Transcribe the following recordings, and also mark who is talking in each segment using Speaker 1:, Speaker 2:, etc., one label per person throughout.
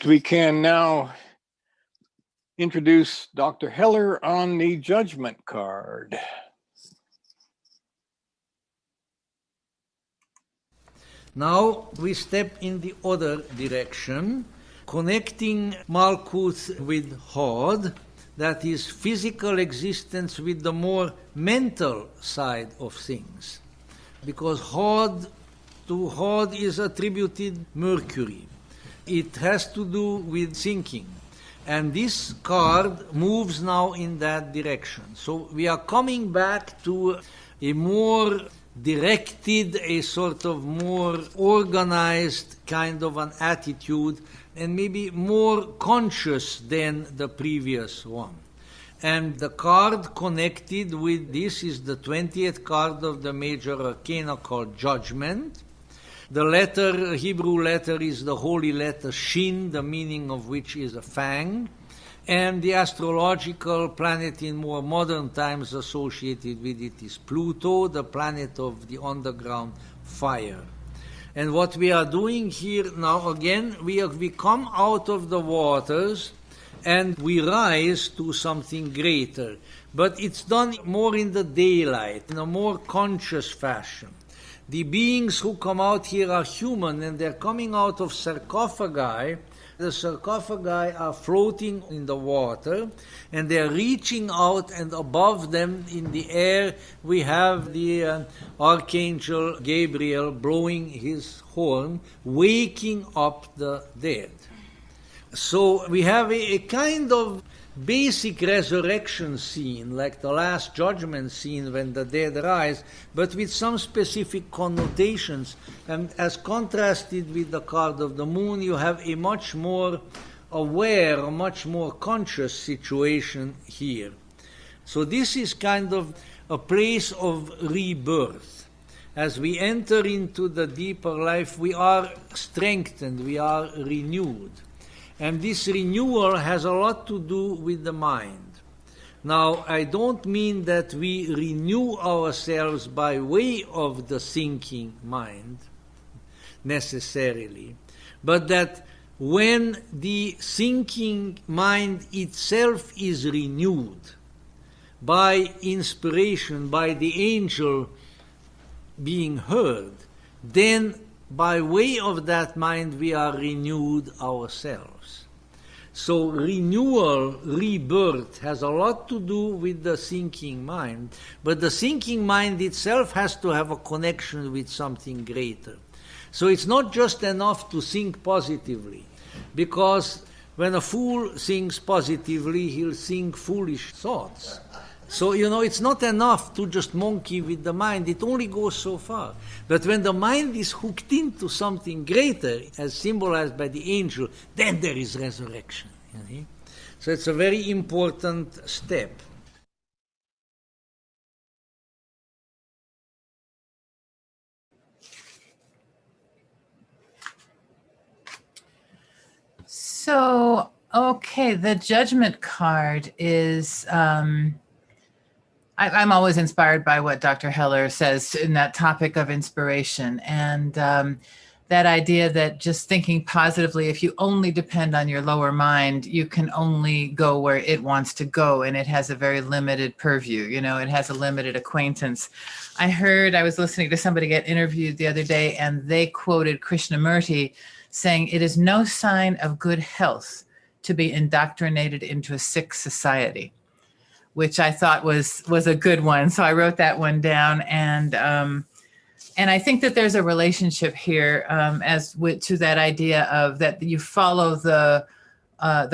Speaker 1: We can now introduce Dr. Heller on the Judgment card.
Speaker 2: Now we step in the other direction, connecting Malkuth with Hod, that is physical existence, with the more mental side of things. Because to Hod is attributed Mercury. It has to do with thinking. And this card moves now in that direction. So we are coming back to a more directed, a sort of more organized kind of an attitude, and maybe more conscious than the previous one. And the card connected with this is the 20th card of the major arcana called Judgement. The Hebrew letter is the holy letter Shin, the meaning of which is a fang. And the astrological planet in more modern times associated with it is Pluto, the planet of the underground fire. And what we are doing here now, again, we come out of the waters and we rise to something greater. But it's done more in the daylight, in a more conscious fashion. The beings who come out here are human, and they're coming out of sarcophagi. The sarcophagi are floating in the water, and they're reaching out, and above them in the air we have the Archangel Gabriel blowing his horn, waking up the dead. So we have a kind of basic resurrection scene, like the last judgment scene when the dead rise, but with some specific connotations. And as contrasted with the card of the moon, you have a much more aware, a much more conscious situation here. So this is kind of a place of rebirth. As we enter into the deeper life, we are strengthened, we are renewed. And this renewal has a lot to do with the mind. Now, I don't mean that we renew ourselves by way of the thinking mind, necessarily, but that when the thinking mind itself is renewed by inspiration, by the angel being heard, then by way of that mind we are renewed ourselves. So renewal, rebirth, has a lot to do with the thinking mind, but the thinking mind itself has to have a connection with something greater. So it's not just enough to think positively, because when a fool thinks positively, he'll think foolish thoughts. So, it's not enough to just monkey with the mind. It only goes so far. But when the mind is hooked into something greater, as symbolized by the angel, then there is resurrection. So it's a very important step.
Speaker 3: So, okay, the Judgment card is... I'm always inspired by what Dr. Heller says in that topic of inspiration, and that idea that just thinking positively, if you only depend on your lower mind, you can only go where it wants to go, and it has a very limited purview. It has a limited acquaintance. I was listening to somebody get interviewed the other day, and they quoted Krishnamurti saying, "It is no sign of good health to be indoctrinated into a sick society," which I thought was a good one. So I wrote that one down, and I think that there's a relationship here to that idea of that you follow the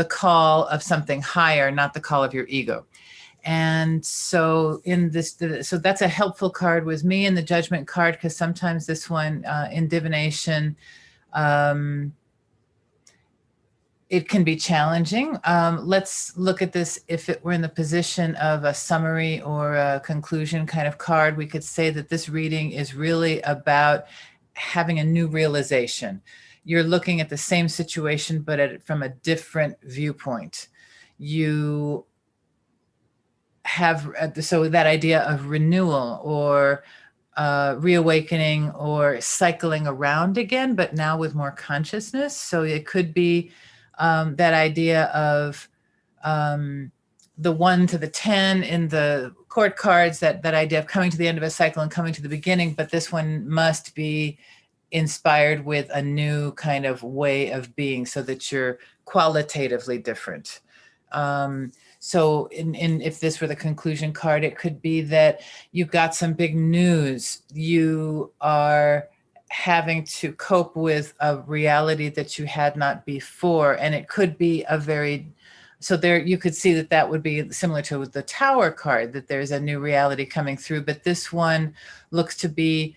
Speaker 3: call of something higher, not the call of your ego. And so so that's a helpful card with me in the Judgment card, because sometimes this one in divination, it can be challenging. Let's look at this. If it were in the position of a summary or a conclusion kind of card, we could say that this reading is really about having a new realization. You're looking at the same situation, but from a different viewpoint. You have, so that idea of renewal or reawakening or cycling around again, but now with more consciousness. So it could be that idea of the 1 to the 10 in the court cards, that idea of coming to the end of a cycle and coming to the beginning, but this one must be inspired with a new kind of way of being so that you're qualitatively different. So if this were the conclusion card, it could be that you've got some big news. You are having to cope with a reality that you had not before. And it could be so there you could see that would be similar to the Tower card, that there's a new reality coming through. But this one looks to be,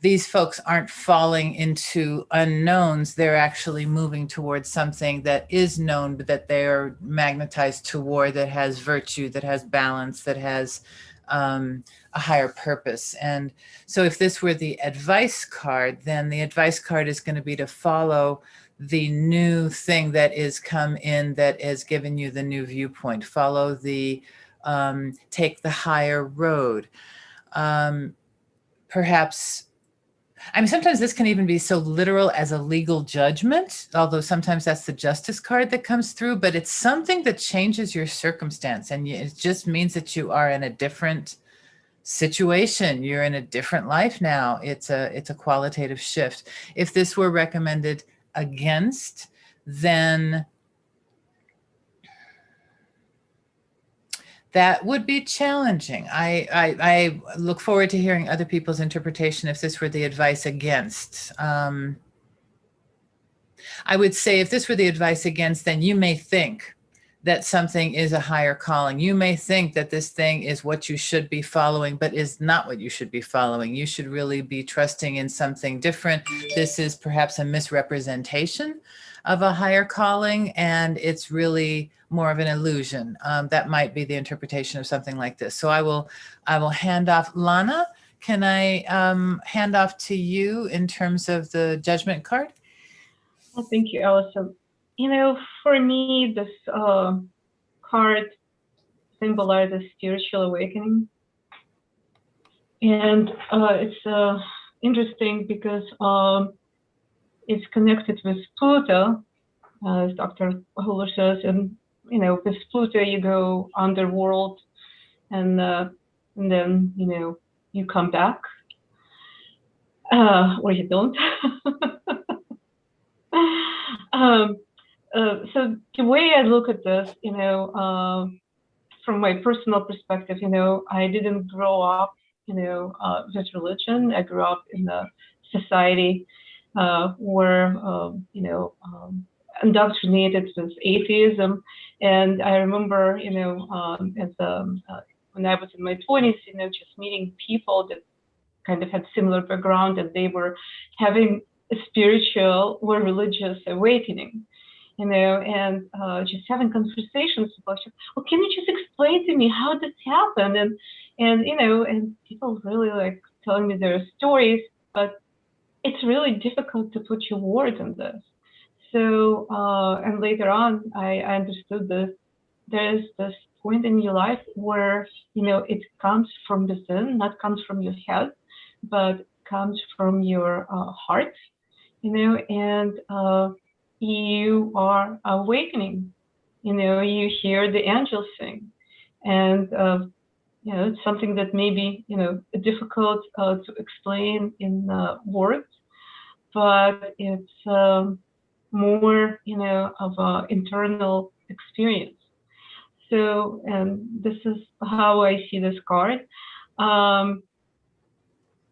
Speaker 3: these folks aren't falling into unknowns. They're actually moving towards something that is known, but that they are magnetized toward, that has virtue, that has balance, that has a higher purpose. And so if this were the advice card, then the advice card is going to be to follow the new thing that is come in, that has given you the new viewpoint. Follow take the higher road. Perhaps, I mean, sometimes this can even be so literal as a legal judgment, although sometimes that's the justice card that comes through, but it's something that changes your circumstance. And it just means that you are in a different situation. You're in a different life now. It's a qualitative shift. If this were recommended against, then that would be challenging. I look forward to hearing other people's interpretation if this were the advice against. I would say if this were the advice against, then you may think that something is a higher calling. You may think that this thing is what you should be following, but is not what you should be following. You should really be trusting in something different. This is perhaps a misrepresentation of a higher calling, and it's really more of an illusion. That might be the interpretation of something like this. So I will hand off. Lana, can I hand off to you in terms of the judgment card?
Speaker 4: Well, thank you, Allison. For me, this card symbolizes spiritual awakening. And it's interesting because it's connected with Pluto, as Dr. Huller says. And, with Pluto, you go underworld, and then, you come back, or you don't. So the way I look at this, from my personal perspective, I didn't grow up, with religion. I grew up in a society where, indoctrinated with atheism. And I remember, when I was in my 20s, just meeting people that kind of had similar background, and they were having a spiritual or religious awakening. And just having conversations about, well, can you just explain to me how this happened? And people really like telling me their stories, but it's really difficult to put your words on this. So, and later on, I understood that there's this point in your life where, it comes from within, not comes from your head, but comes from your heart, and you are awakening, you hear the angels sing, and it's something that may be difficult to explain in words, but it's more of an internal experience. So, and this is how I see this card.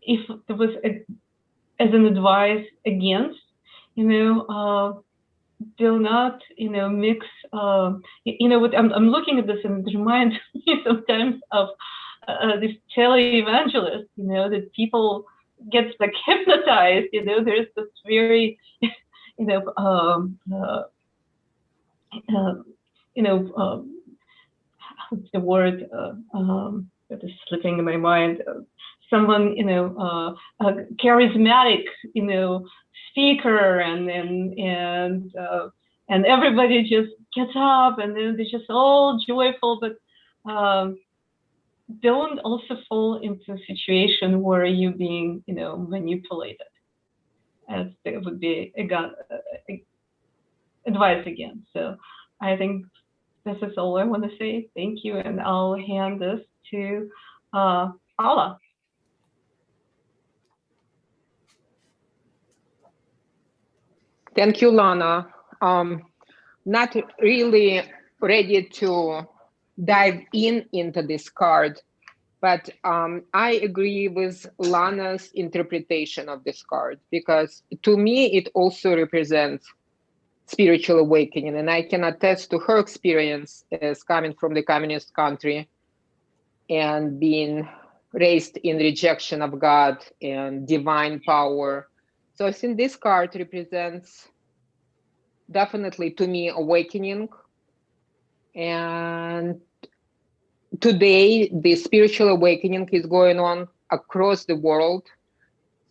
Speaker 4: If there was as an advice against, do not, mix, what I'm looking at this, and it reminds me sometimes of this televangelist, that people get like hypnotized, there's this very, what's the word that is slipping in my mind? Someone, a charismatic, speaker, and everybody just gets up, and then they're just all joyful, but don't also fall into a situation where you're being, manipulated. As there would be advise again. So I think this is all I want to say. Thank you, and I'll hand this to Paula.
Speaker 5: Thank you, Lana. Not really ready to dive into this card, but I agree with Lana's interpretation of this card, because to me, it also represents spiritual awakening. And I can attest to her experience as coming from the communist country and being raised in rejection of God and divine power. So I think this card represents definitely, to me, awakening. And today, the spiritual awakening is going on across the world.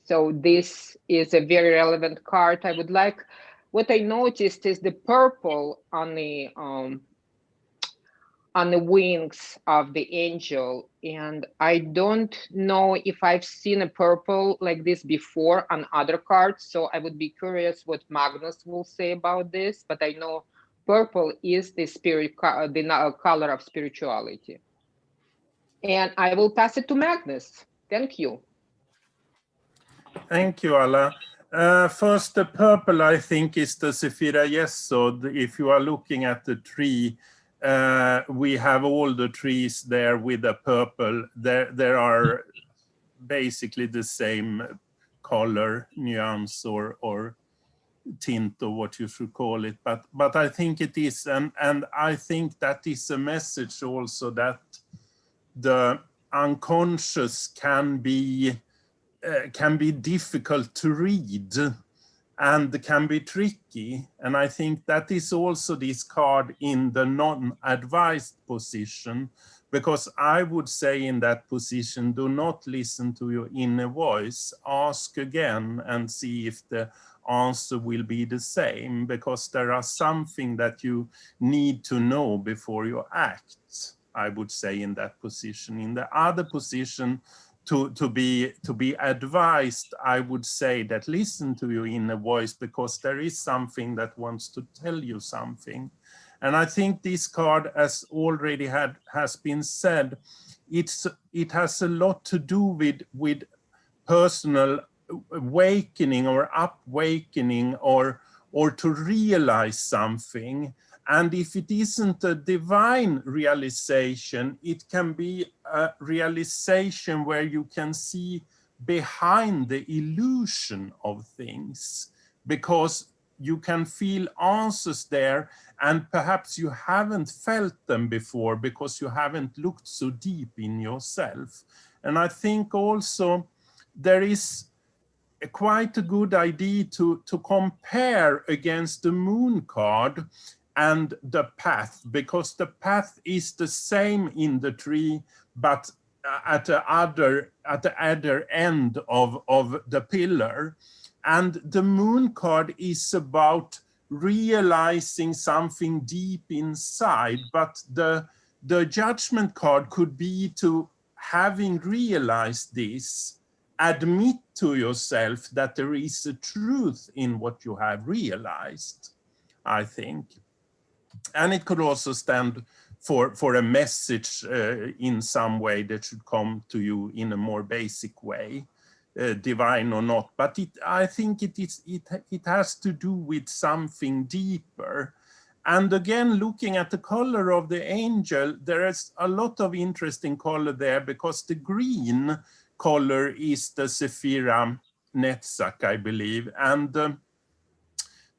Speaker 5: So this is a very relevant card. I would like, what I noticed is the purple on the wings of the angel. And I don't know if I've seen a purple like this before on other cards. So I would be curious what Magnus will say about this, but I know purple is the color of spirituality. And I will pass it to Magnus. Thank you.
Speaker 6: Thank you, Alla. First, the purple, I think, is the Sephira Yesod. If you are looking at the tree, we have all the trees there with the purple. There are basically the same color nuance or tint, or what you should call it. But I think it is, and I think that is a message also that the unconscious can be difficult to read and can be tricky. And I think that is also this card in the non-advised position, because I would say in that position, do not listen to your inner voice, ask again and see if the answer will be the same, because there are something that you need to know before you act, I would say, in that position. In the other position, to be advised, I would say that listen to your inner voice, because there is something that wants to tell you something. And I think this card, as already has been said, it has a lot to do with personal awakening or up-awakening, or to realize something. And if it isn't a divine realization, it can be a realization where you can see behind the illusion of things, because you can feel answers there, and perhaps you haven't felt them before because you haven't looked so deep in yourself. And I think also there is quite a good idea to compare against the moon card and the path, because the path is the same in the tree, but at the other end of the pillar. And the moon card is about realizing something deep inside, but the judgment card could be to, having realized this, admit to yourself that there is a truth in what you have realized, I think. And it could also stand for a message in some way that should come to you in a more basic way, divine or not. But I think it has to do with something deeper. And again, looking at the color of the angel, there is a lot of interesting color there, because the green color is the Sephira Netzach, I believe. And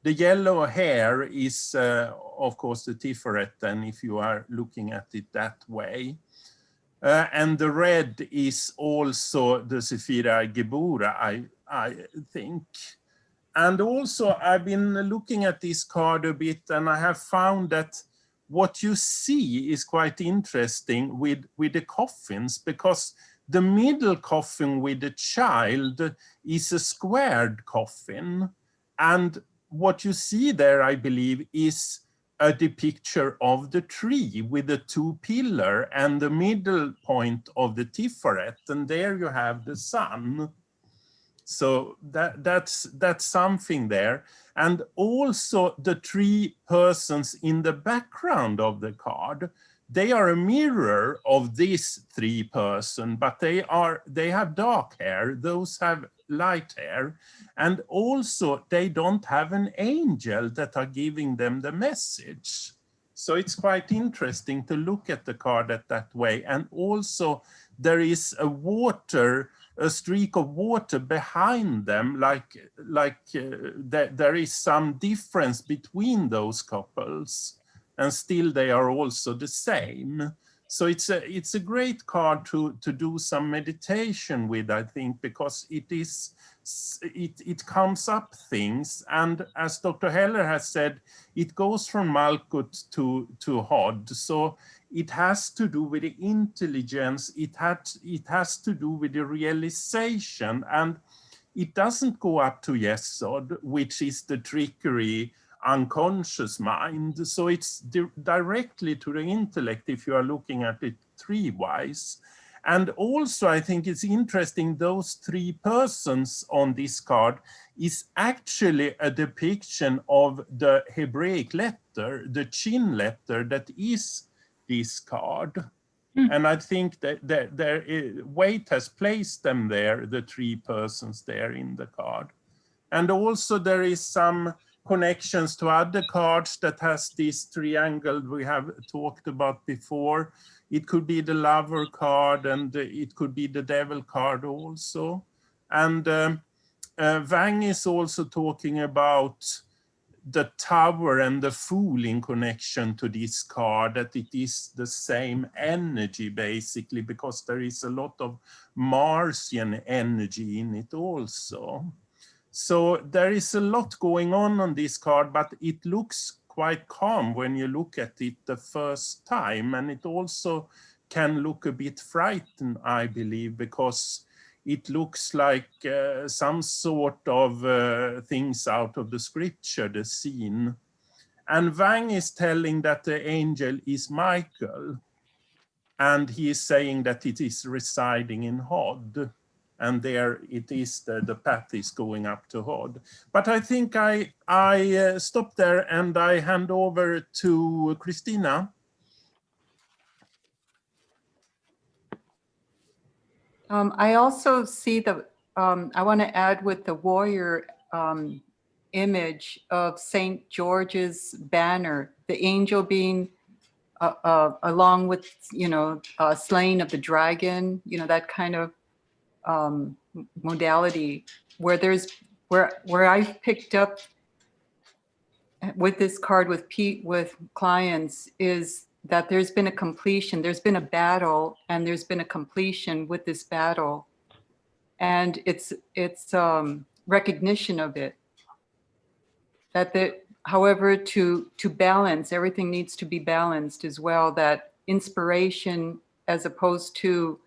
Speaker 6: the yellow hair is, of course, the Tiferet, then, if you are looking at it that way. And the red is also the Sephira Gebura, I think. And also, I've been looking at this card a bit, and I have found that what you see is quite interesting with the coffins, because the middle coffin with the child is a squared coffin. And what you see there, I believe, is a depiction of the tree with the two pillars and the middle point of the Tiferet, and there you have the sun. So that's something there. And also the three persons in the background of the card, they are a mirror of this three person, but they have dark hair, those have light hair. And also they don't have an angel that are giving them the message. So it's quite interesting to look at the card that way. And also there is a streak of water behind them, there is some difference between those couples, and still they are also the same. So it's a great card to do some meditation with, I think, because it comes up things. And as Dr. Heller has said, it goes from Malkuth to Hod. So it has to do with the intelligence, it has to do with the realization, and it doesn't go up to Yesod, which is the trickery, unconscious mind. So it's directly to the intellect if you are looking at it three-wise. And also I think it's interesting, those three persons on this card is actually a depiction of the Hebraic letter, the Chin letter that is this card. And I think that Waite has placed them there, the three persons there in the card. And also there is some connections to other cards that has this triangle we have talked about before. It could be the lover card, and it could be the devil card also. And Wang is also talking about the tower and the fool in connection to this card, that it is the same energy basically, because there is a lot of Martian energy in it also. So there is a lot going on this card, but it looks quite calm when you look at it the first time. And it also can look a bit frightened, I believe, because it looks like some sort of things out of the scripture, the scene. And Wang is telling that the angel is Michael, and he is saying that it is residing in Hod, and there it is, the path is going up to Hod. But I think I stop there and I hand over to Christina.
Speaker 7: I also see I want to add with the warrior image of St. George's banner, the angel being along with, slaying of the dragon, that kind of modality where I've picked up with this card with clients is that there's been a completion, there's been a battle, and there's been a completion with this battle. And it's recognition of it. However, to balance, everything needs to be balanced as well, that inspiration as opposed to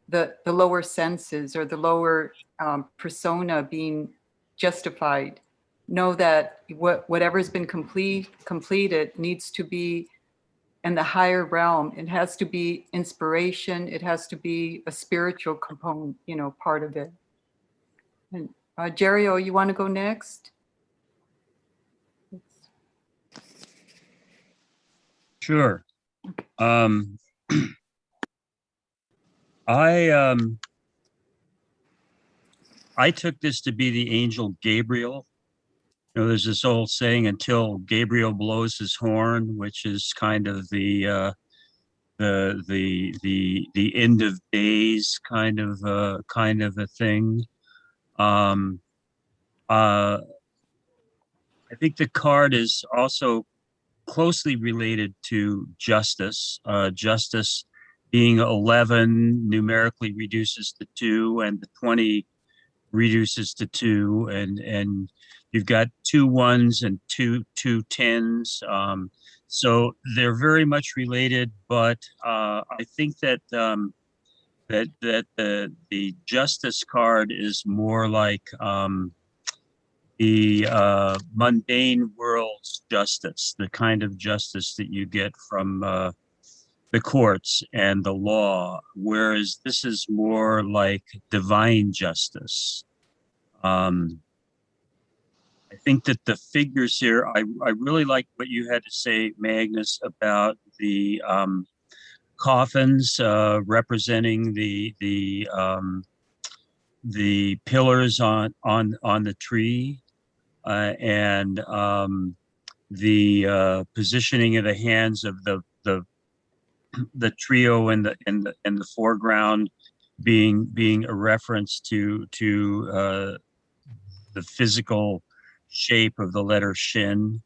Speaker 7: the lower senses or the lower persona being justified. Know that whatever's been completed needs to be in the higher realm. It has to be inspiration. It has to be a spiritual component, part of it. And Jerio, you want to go next?
Speaker 8: Sure. I took this to be the angel Gabriel. There's this old saying, until Gabriel blows his horn, which is kind of the end of days kind of a thing. I think the card is also closely related to justice. Justice being 11 numerically reduces to 2, and the 20 reduces to 2, and you've got 2 1s and two 10s. So they're very much related, but I think that the justice card is more like the mundane world's justice, the kind of justice that you get from the courts and the law, whereas this is more like divine justice. I think that the figures here, I really like what you had to say, Magnus, about the coffins representing the pillars on the tree, and the positioning of the hands of the trio in the foreground being a reference to the physical shape of the letter Shin.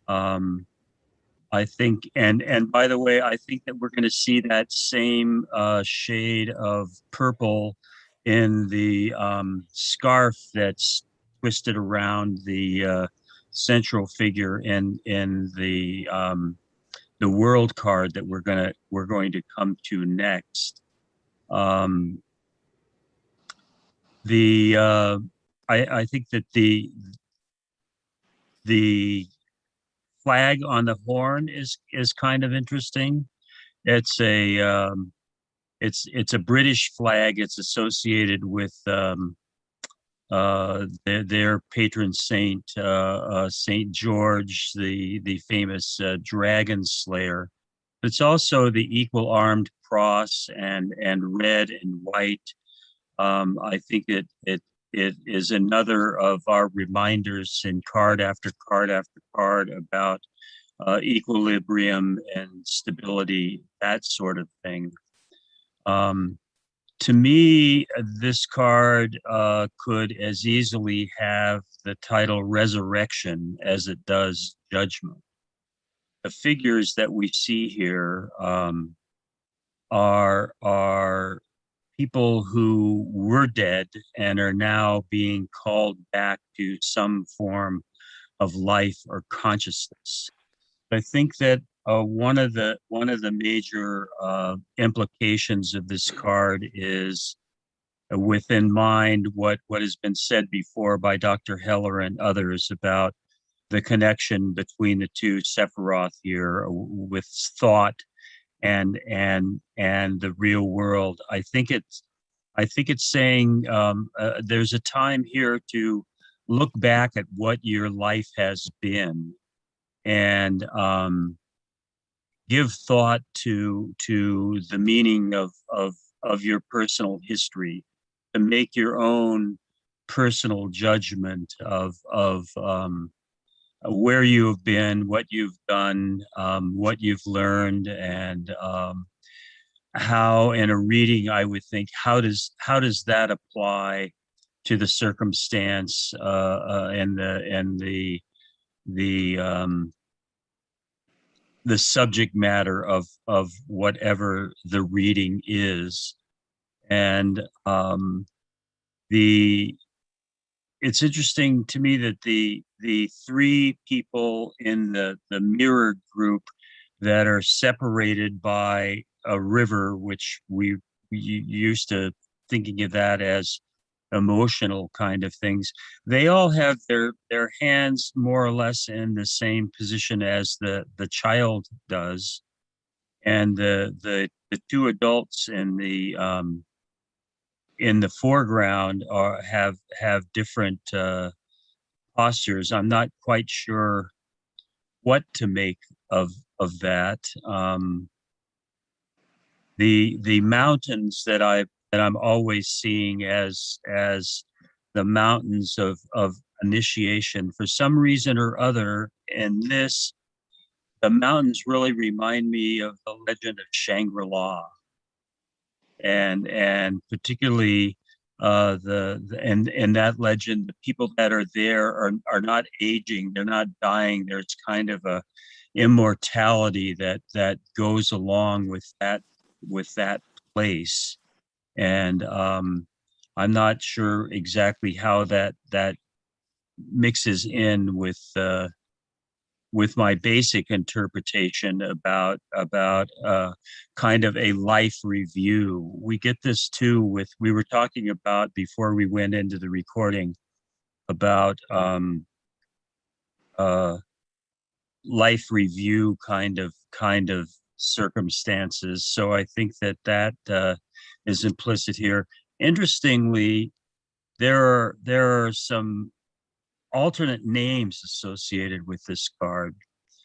Speaker 8: I think, and by the way, I think that we're going to see that same shade of purple in the scarf that's twisted around the central figure in the world card that we're going to come to next. I think that the flag on the horn is kind of interesting. It's a British flag. It's associated with their patron saint, Saint George, the famous dragon slayer. It's also the equal armed cross and red and white. I think it is another of our reminders in card after card after card about equilibrium and stability, that sort of thing. To me, this card could as easily have the title Resurrection as it does Judgment. The figures that we see here are people who were dead and are now being called back to some form of life or consciousness. I think that one of the major implications of this card is within mind what has been said before by Dr. Heller and others about the connection between the two Sephiroth here with thought and the real world. I think it's saying there's a time here to look back at what your life has been and give thought to the meaning of your personal history, to make your own personal judgment of where you have been, what you've done, what you've learned, and how in a reading I would think, how does that apply to the circumstance and the subject matter of whatever the reading is. And it's interesting to me that the three people in the mirrored group that are separated by a river, which we used to thinking of that as emotional kind of things, they all have their hands more or less in the same position as the child does, and the two adults in the foreground have different postures. I'm not quite sure what to make of that. The mountains that I'm always seeing as the mountains of initiation, for some reason or other, in this, the mountains really remind me of the legend of Shangri-La, and particularly in that legend, the people that are there are not aging, they're not dying. There's kind of a immortality that goes along with that place. And I'm not sure exactly how that mixes in with my basic interpretation about kind of a life review. We get this too we were talking about before we went into the recording about life review kind of circumstances. So I think that is implicit here. Interestingly, there are some alternate names associated with this card.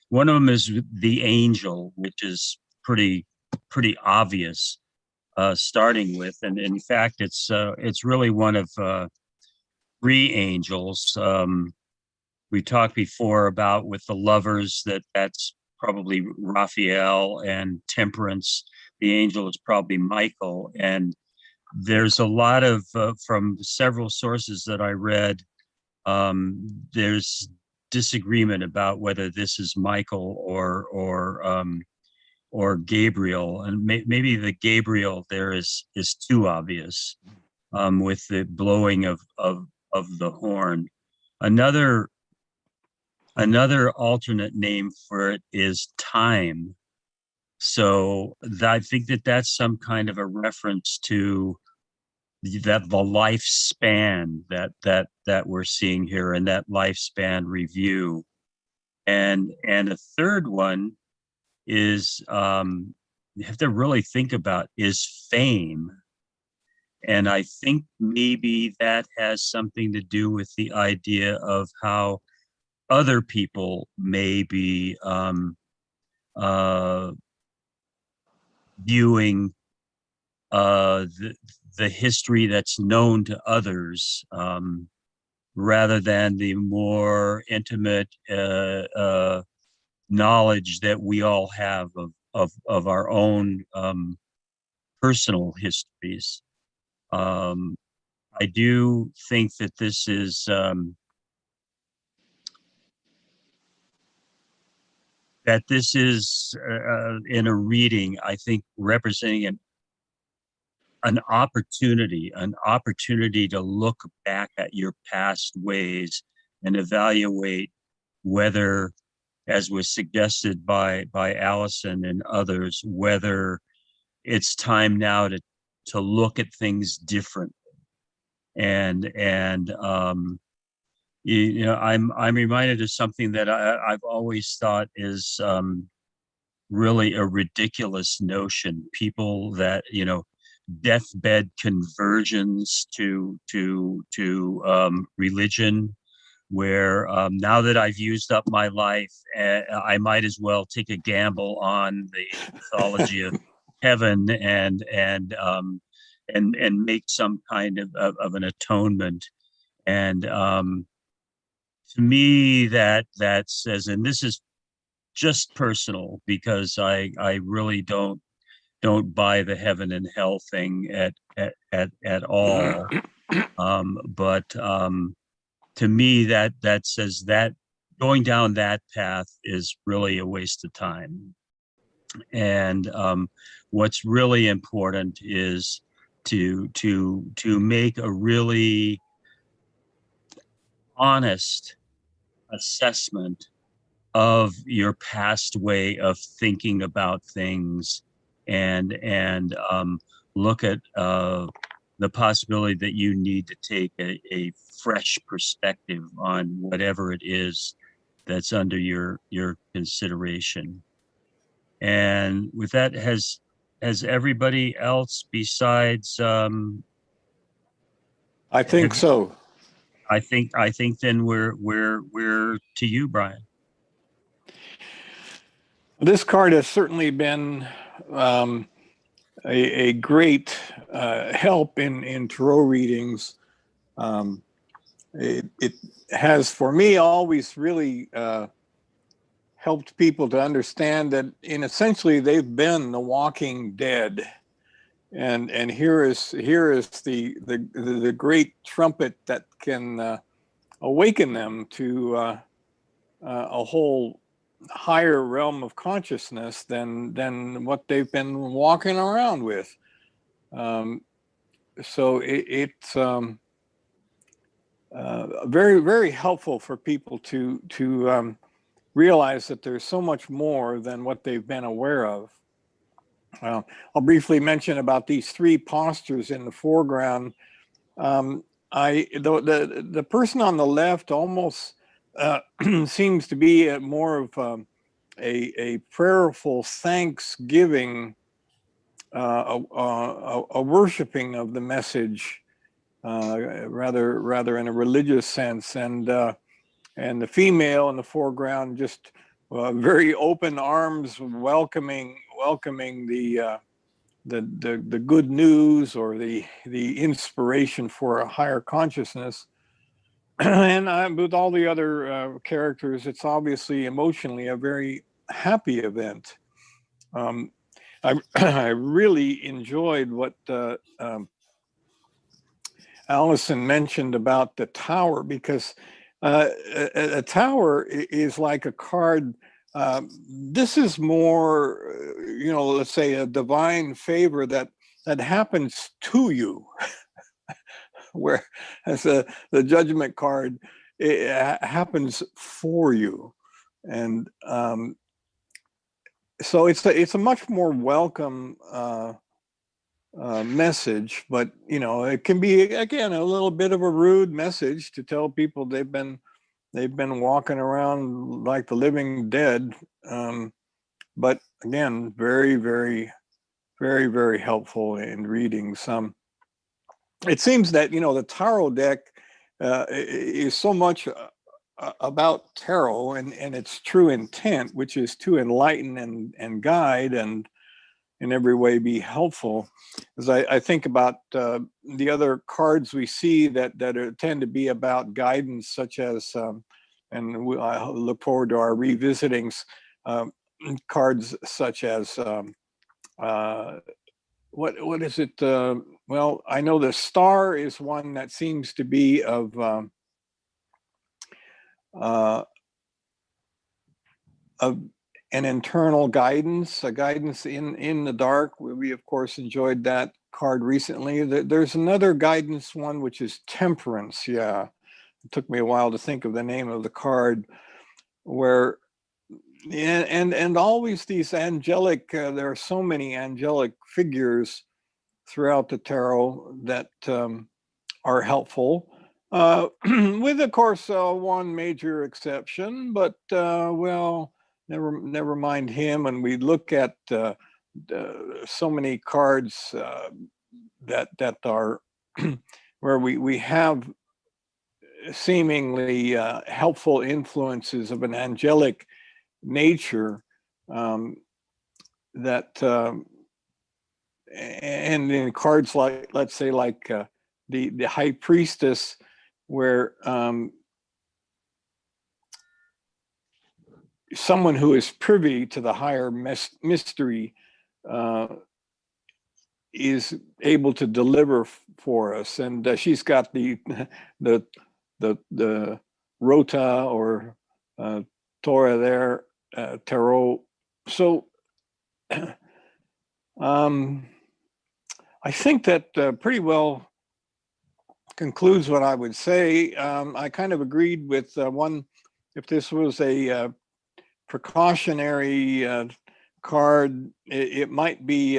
Speaker 8: One of them is the angel, which is pretty obvious, starting with, and in fact, it's really one of three angels. We talked before about with the lovers that's probably Raphael, and Temperance, the angel, is probably Michael. And there's a lot of from several sources that I read, there's disagreement about whether this is Michael or Gabriel, and maybe the Gabriel there is too obvious, with the blowing of the horn. Another alternate name for it is time. So I think that's some kind of a reference to that the lifespan that we're seeing here, and that lifespan review. And a third one is, you have to really think about, is fame. And I think maybe that has something to do with the idea of how other people may be viewing the history that's known to others, rather than the more intimate knowledge that we all have of our own personal histories. I do think that this is in a reading, I think, representing an opportunity to look back at your past ways and evaluate whether, as was suggested by Allison and others, whether it's time now to look at things differently. And you know, I'm reminded of something that I've always thought is really a ridiculous notion. People that, you know, deathbed conversions to religion, where now that I've used up my life, I might as well take a gamble on the mythology of heaven and make some kind of an atonement. And to me, that says, and this is just personal, because I really don't buy the heaven and hell thing at all. But to me, that says that going down that path is really a waste of time. And what's really important is to make a really honest assessment of your past way of thinking about things, and look at the possibility that you need to take a fresh perspective on whatever it is that's under your consideration. And with that, has everybody else besides
Speaker 1: I think so.
Speaker 8: I think then we're to you, Brian.
Speaker 1: This card has certainly been a great help in tarot readings. It has, for me, always really helped people to understand that, in essentially, they've been the walking dead, and here is the great trumpet that can awaken them to a whole higher realm of consciousness than what they've been walking around with. So it's very, very helpful for people to realize that there's so much more than what they've been aware of. I'll briefly mention about these three postures in the foreground. The person on the left almost seems to be more of a prayerful thanksgiving, a worshiping of the message. rather in a religious sense, and the female in the foreground just very open arms, welcoming the good news or the inspiration for a higher consciousness. And with all the other characters, it's obviously emotionally a very happy event. I really enjoyed what Allison mentioned about the tower, because a tower is like a card. This is more, let's say a divine favor that happens to you, whereas the Judgment card, it happens for you. And so it's a much more welcome message, but it can be, again, a little bit of a rude message to tell people they've been walking around like the living dead. But again, very, very, very, very helpful in reading some. It seems that the tarot deck is so much about tarot and its true intent, which is to enlighten and guide and in every way be helpful. As I think about the other cards we see that tend to be about guidance, such as, and I look forward to our revisitings, cards such as, what is it? Well, I know the star is one that seems to be of an internal guidance, a guidance in the dark. We of course enjoyed that card recently. There's another guidance one, which is Temperance. Yeah, it took me a while to think of the name of the card, where and always these angelic, there are so many angelic figures throughout the tarot that are helpful, with of course one major exception, but well, never mind him. And we look at so many cards that are where we have seemingly helpful influences of an angelic nature, that and in cards like, let's say, like the High Priestess, where someone who is privy to the higher mystery is able to deliver for us, and she's got the rota or Torah there, tarot. So I think that pretty well concludes what I would say. I kind of agreed with one, if this was a precautionary card, it might be,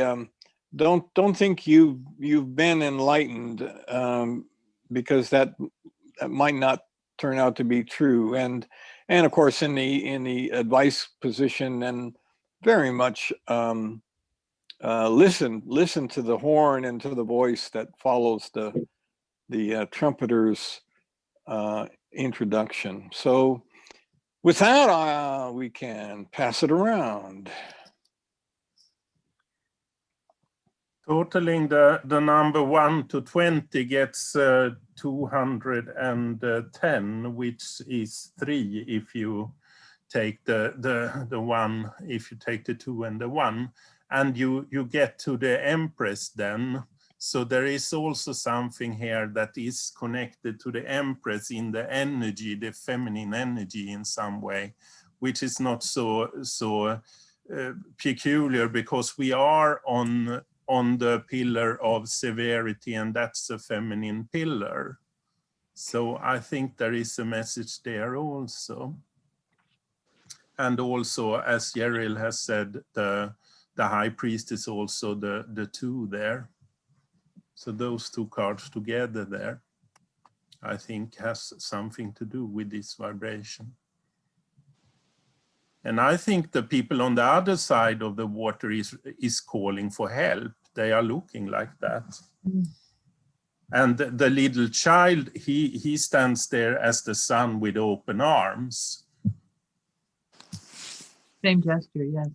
Speaker 1: don't think you've been enlightened, because that might not turn out to be true. And of course, in the advice position, and very much listen to the horn and to the voice that follows the trumpeter's introduction. So with that, we can pass it around.
Speaker 6: Totaling the number 1 to 20 gets 210, which is 3 if you take the 1, if you take the 2 and the 1, and you get to the Empress then. So there is also something here that is connected to the Empress in the energy, the feminine energy in some way, which is not so peculiar, because we are on the pillar of severity, and that's a feminine pillar. So I think there is a message there also. And also, as Yeril has said, the High Priest is also the 2 there. So those 2 cards together there, I think, has something to do with this vibration. And I think the people on the other side of the water is calling for help. They are looking like that. And the little child, he stands there as the sun with open arms.
Speaker 3: Same gesture, yes.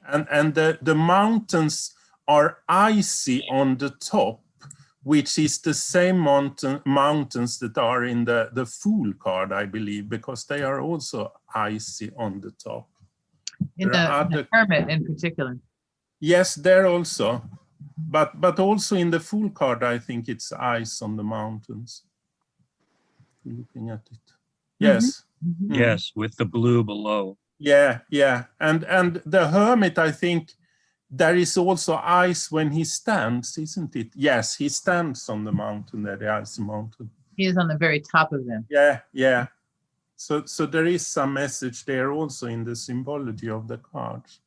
Speaker 6: And the mountains are icy on the top, which is the same mountains that are in the Fool card, I believe, because they are also icy on the top.
Speaker 3: In the Hermit in particular.
Speaker 6: Yes, there also. But also in the Fool card, I think it's ice on the mountains. Looking at it. Yes.
Speaker 3: Mm-hmm.
Speaker 8: Yes, with the blue below.
Speaker 6: Yeah. And the Hermit, I think there is also ice when he stands, isn't it? Yes, he stands on the mountain there, the icy mountain.
Speaker 3: He is on the very top of them.
Speaker 6: Yeah. So there is some message there also in the symbology of the cards.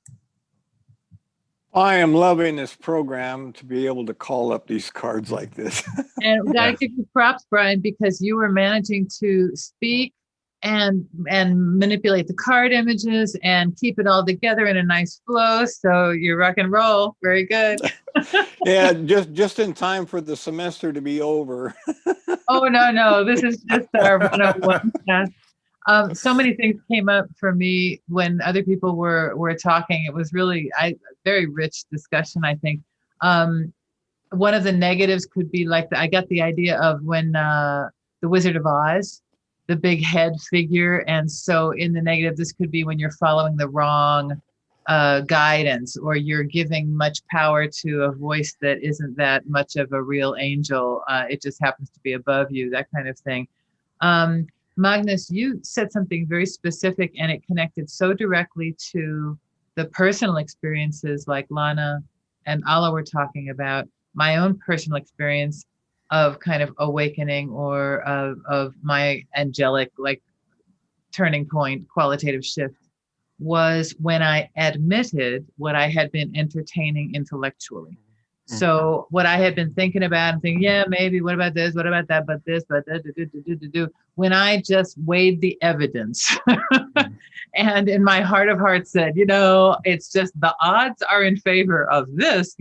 Speaker 1: I am loving this program to be able to call up these cards like this.
Speaker 3: And we gotta give you props, Brian, because you were managing to speak and manipulate the card images and keep it all together in a nice flow. So you're rock and roll. Very good.
Speaker 1: Yeah, just in time for the semester to be over.
Speaker 3: Oh, no. This is just our 101 class. So many things came up for me when other people were talking. It was really very rich discussion, I think. One of the negatives could be like, I got the idea of when the Wizard of Oz, the big head figure. And so in the negative, this could be when you're following the wrong guidance, or you're giving much power to a voice that isn't that much of a real angel. It just happens to be above you, that kind of thing. Magnus, you said something very specific, and it connected so directly to the personal experiences like Lana and Ala were talking about. My own personal experience of kind of awakening, or of my angelic like turning point, qualitative shift, was when I admitted what I had been entertaining intellectually. So what I had been thinking about and thinking, yeah, maybe, what about this, what about that, but this, but that, when I just weighed the evidence and in my heart of hearts said, it's just the odds are in favor of this,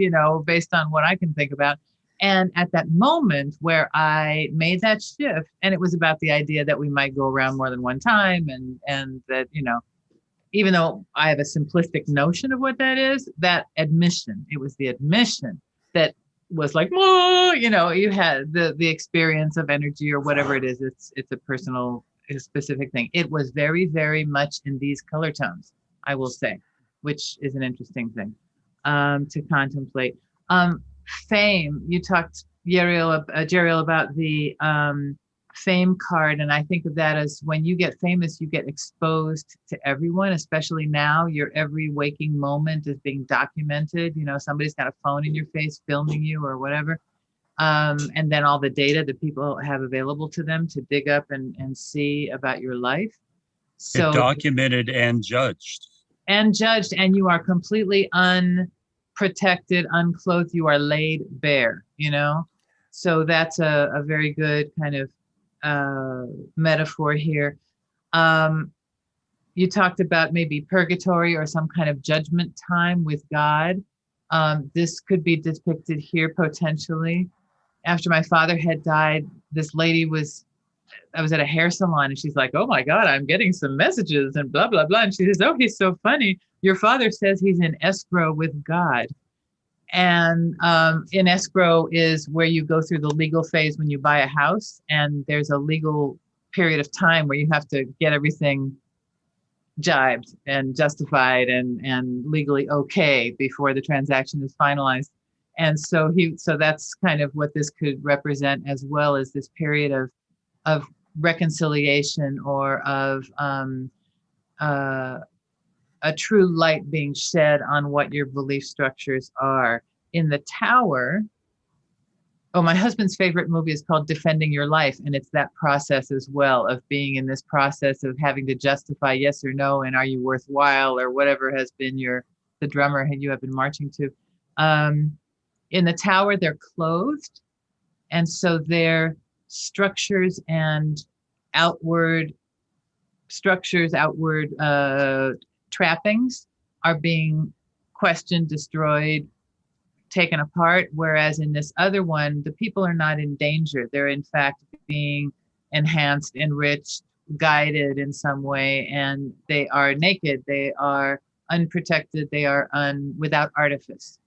Speaker 3: based on what I can think about. And at that moment where I made that shift, and it was about the idea that we might go around more than one time, and that, even though I have a simplistic notion of what that is, that admission, it was the admission that was like, whoa, you had the experience of energy or whatever it is. It's a personal, a specific thing. It was very, very much in these color tones, I will say, which is an interesting thing to contemplate. Fame, you talked, Jeriel, about the fame card, and I think of that as when you get famous, you get exposed to everyone, especially now. Your every waking moment is being documented. Somebody's got a phone in your face filming you or whatever, and then all the data that people have available to them to dig up and see about your life. So
Speaker 8: documented and judged,
Speaker 3: and you are completely unprotected, unclothed. You are laid bare. So that's a very good kind of metaphor here. You talked about maybe purgatory or some kind of judgment time with God. This could be depicted here potentially. After my father had died, this lady I was at a hair salon, and she's like, oh my God, I'm getting some messages and blah, blah, blah. And she says, oh, he's so funny. Your father says he's in escrow with God. And in escrow is where you go through the legal phase when you buy a house, and there's a legal period of time where you have to get everything jibed and justified and legally okay before the transaction is finalized. And so that's kind of what this could represent, as well as this period of reconciliation, or of a true light being shed on what your belief structures are. In the Tower, my husband's favorite movie is called Defending Your Life, and it's that process as well, of being in this process of having to justify yes or no, and are you worthwhile, or whatever has been the drummer you have been marching to. In the Tower, they're clothed, and so their structures and outward trappings are being questioned, destroyed, taken apart, whereas in this other one, the people are not in danger. They're in fact being enhanced, enriched, guided in some way, and they are naked, they are unprotected, they are without artifice.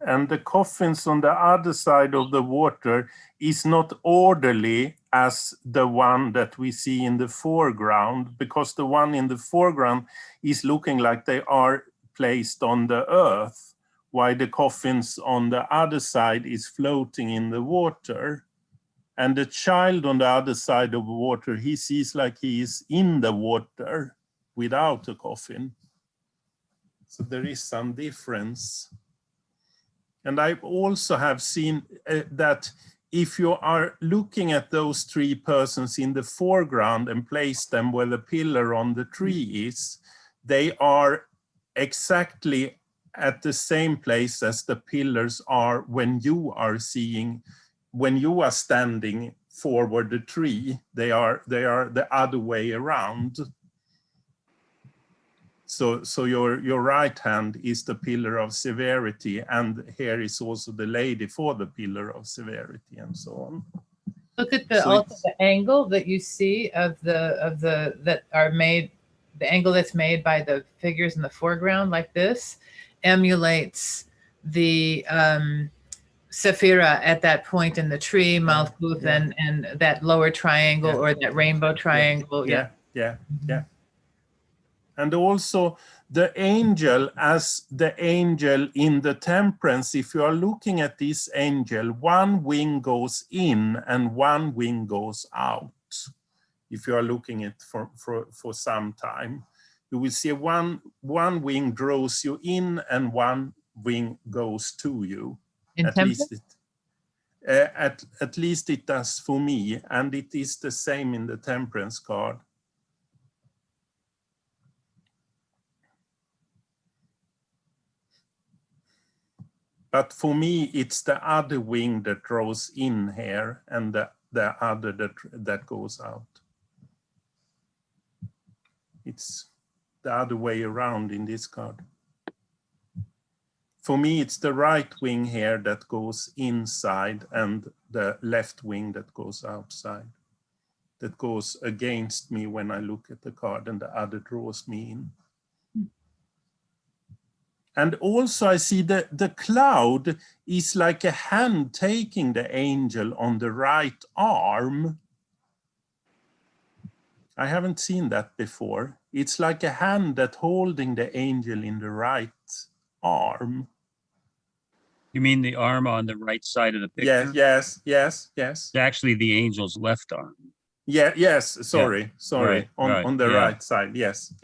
Speaker 6: And the coffins on the other side of the water is not orderly as the one that we see in the foreground, because the one in the foreground is looking like they are placed on the earth, while the coffins on the other side is floating in the water. And the child on the other side of the water, he sees like he is in the water without a coffin. So there is some difference. And I also have seen that if you are looking at those three persons in the foreground and place them where the pillar on the tree is, they are exactly at the same place as the pillars are when you are standing forward the tree. They are the other way around. So your right hand is the pillar of severity, and here is also the lady for the pillar of severity, and so on.
Speaker 3: Look at also the angle that you see of the that are made, the angle that's made by the figures in the foreground like this emulates the Sephira at that point in the tree, Malkuth, and that lower triangle or that rainbow triangle.
Speaker 6: Yeah. And also the angel, as the angel in the Temperance, if you are looking at this angel, one wing goes in and one wing goes out. If you are looking at for some time, you will see one wing draws you in and one wing goes to you. At least it does for me, and it is the same in the Temperance card. But for me, it's the other wing that draws in here and the other that goes out. It's the other way around in this card. For me, it's the right wing here that goes inside and the left wing that goes outside. That goes against me when I look at the card, and the other draws me in. And also I see the cloud is like a hand taking the angel on the right arm. I haven't seen that before. It's like a hand that holding the angel in the right arm.
Speaker 8: You mean the arm on the right side of the picture?
Speaker 6: Yes.
Speaker 8: It's actually the angel's left arm.
Speaker 6: Sorry. On the right side, yes.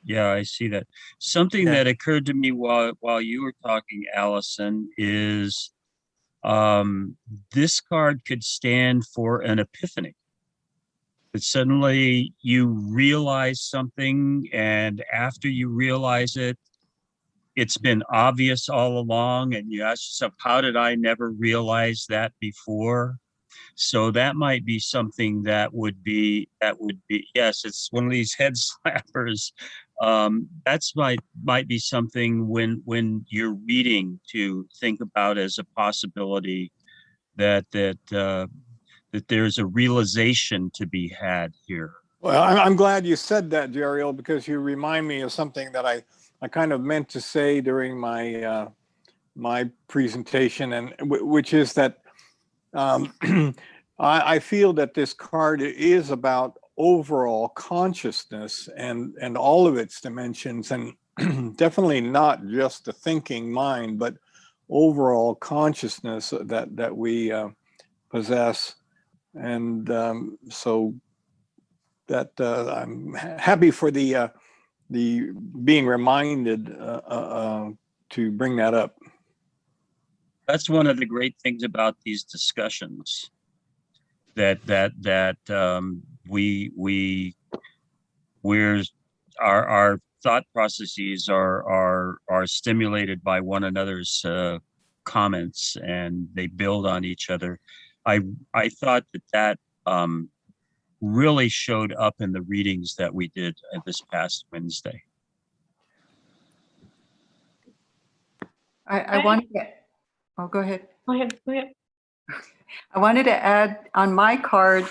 Speaker 8: Yeah, I see that. Something that occurred to me while you were talking, Allison, is this card could stand for an epiphany. That suddenly you realize something, and after you realize it, it's been obvious all along, and you ask yourself, how did I never realize that before? So that might be something that would be, yes, it's one of these head slappers. That's might be something when you're reading to think about as a possibility that there's a realization to be had here.
Speaker 1: Well, I'm glad you said that, Jeriel, because you remind me of something that I kind of meant to say during my my presentation, and which is that I feel that this card is about overall consciousness and all of its dimensions, and definitely not just the thinking mind, but overall consciousness that we possess. And so that I'm happy for the being reminded to bring that up.
Speaker 8: That's one of the great things about these discussions, that our thought processes are stimulated by one another's comments, and they build on each other. I thought that really showed up in the readings that we did this past Wednesday.
Speaker 7: I wanted to, oh, go ahead.
Speaker 4: Go ahead. Go ahead.
Speaker 7: I wanted to add on my card,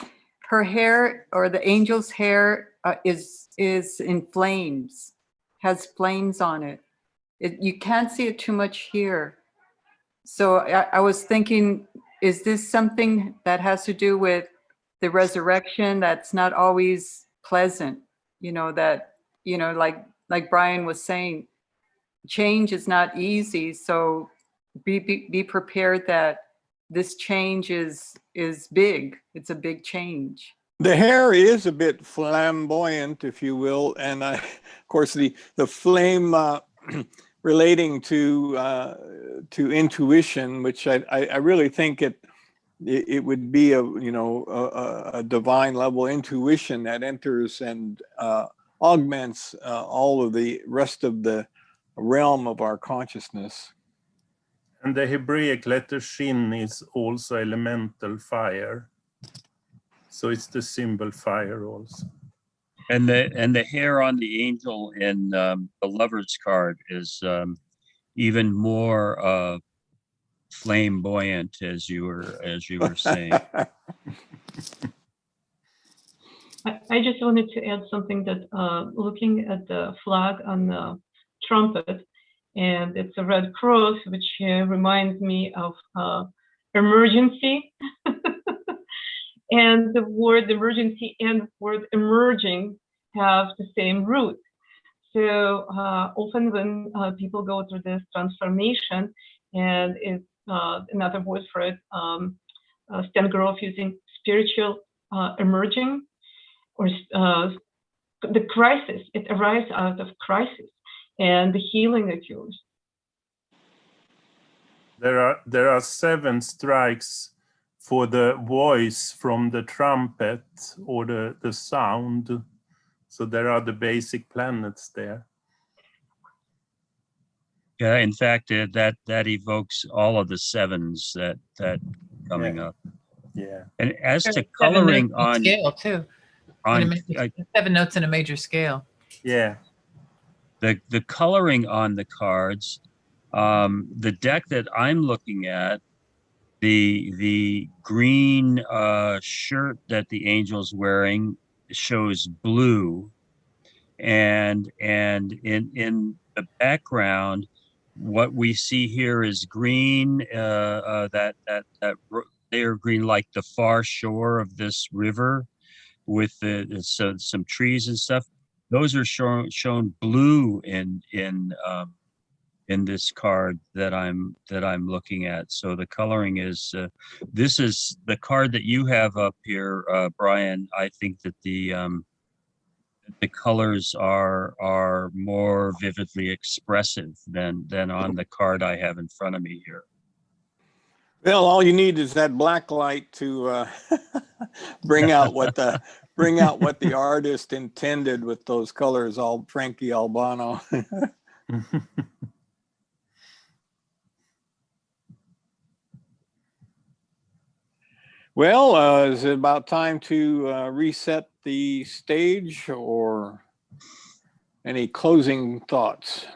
Speaker 7: her hair or the angel's hair is in flames, has flames on it. You can't see it too much here. So I was thinking, is this something that has to do with the resurrection that's not always pleasant? You know, that, you know, like Brian was saying, change is not easy. So be prepared that this change is big. It's a big change.
Speaker 1: The hair is a bit flamboyant, if you will, and of course the flame relating to intuition, which I really think it would be a divine level intuition that enters and augments all of the rest of the realm of our consciousness.
Speaker 6: And the Hebraic letter Shin is also elemental fire. So it's the symbol fire also.
Speaker 8: And the hair on the angel in the Lover's card is even more flamboyant, as you were saying.
Speaker 4: I just wanted to add something that looking at the flag on the trumpet, and it's a red cross, which reminds me of emergency. And the word emergency and the word emerging have the same root. So often when people go through this transformation, and it's another word for it, Stan Grof using spiritual emerging, or the crisis, it arises out of crisis, and the healing occurs.
Speaker 6: There are 7 strikes for the voice from the trumpet or the sound. So there are the basic planets there.
Speaker 8: Yeah, in fact, that evokes all of the 7s that coming up.
Speaker 6: Yeah.
Speaker 8: And as to
Speaker 3: There's 7
Speaker 8: coloring
Speaker 3: notes
Speaker 8: on
Speaker 3: scale too.
Speaker 8: on
Speaker 3: 7 notes in a major scale.
Speaker 6: Yeah.
Speaker 8: the coloring on the cards, the deck that I'm looking at, the green shirt that the angel's wearing shows blue, and in the background, what we see here is green. That they are green, like the far shore of this river, with some trees and stuff. Those are shown blue in this card that I'm looking at. So the coloring is this is the card that you have up here, Brian. I think that the colors are more vividly expressive than on the card I have in front of me here.
Speaker 1: Well, all you need is that black light to bring out what the artist intended with those colors. All Frankie Albano. Well, is it about time to reset the stage, or any closing thoughts?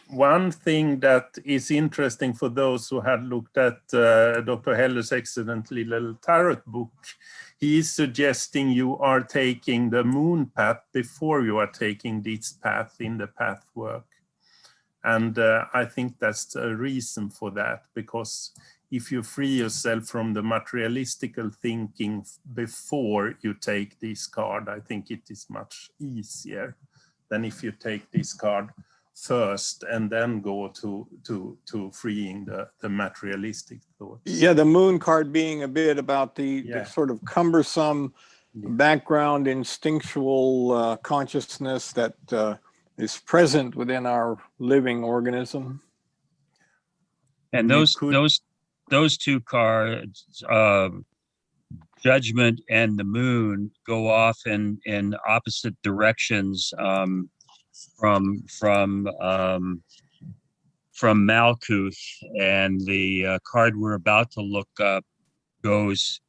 Speaker 6: One thing that is interesting for those who had looked at Dr. Heller's excellent little tarot book, he is suggesting you are taking the moon path before you are taking this path in the path work. And I think that's a reason for that, because if you free yourself from the materialistical thinking before you take this card, I think it is much easier than if you take this card first and then go to freeing the materialistic thoughts.
Speaker 1: Yeah, the moon card being a bit about the sort of cumbersome background instinctual consciousness that is present within our living organism.
Speaker 8: And those two cards, Judgment and the Moon, go off in opposite directions from Malkuth, and the card we're about to look up goes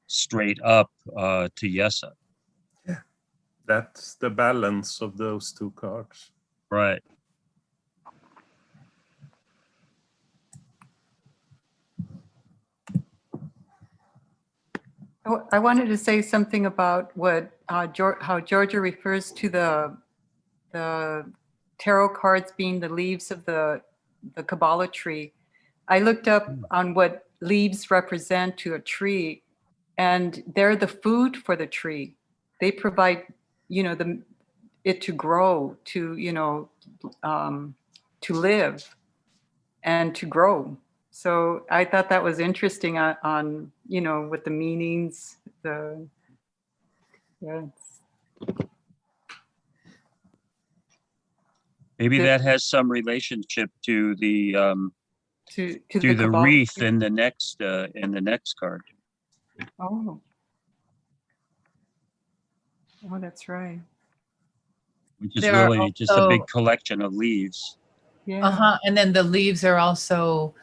Speaker 8: straight up to Yesa.
Speaker 6: Yeah, that's the balance of those two cards.
Speaker 8: Right.
Speaker 7: Oh, I wanted to say something about what how Georgia refers to the tarot cards being the leaves of the Kabbalah tree. I looked up on what leaves represent to a tree, and they're the food for the tree. They provide, it to grow, to to live and to grow. So I thought that was interesting on with the meanings,
Speaker 8: Maybe that has some relationship to the
Speaker 7: to
Speaker 8: the
Speaker 7: Kabbalah
Speaker 8: wreath
Speaker 7: tree.
Speaker 8: in the next card.
Speaker 7: Oh, that's right.
Speaker 8: Which is
Speaker 3: There are
Speaker 8: really just a big
Speaker 3: also-
Speaker 8: collection of leaves.
Speaker 7: Yeah.
Speaker 3: And then the leaves are also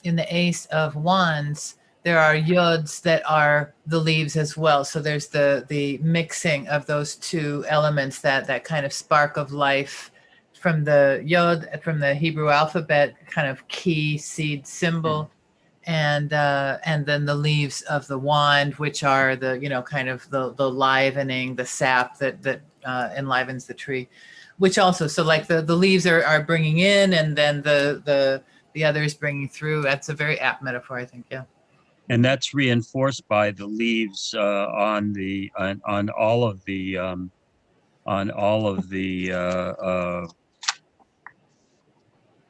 Speaker 3: in the Ace of Wands. There are yods that are the leaves as well. So there's the mixing of those two elements, that kind of spark of life from the yod, from the Hebrew alphabet, kind of key seed symbol, and then the leaves of the wand, which are the kind of the livening, the sap that enlivens the tree. Which also, so like the leaves are bringing in, and then the others bringing through. That's a very apt metaphor, I think. Yeah.
Speaker 8: And that's reinforced by the leaves on all of the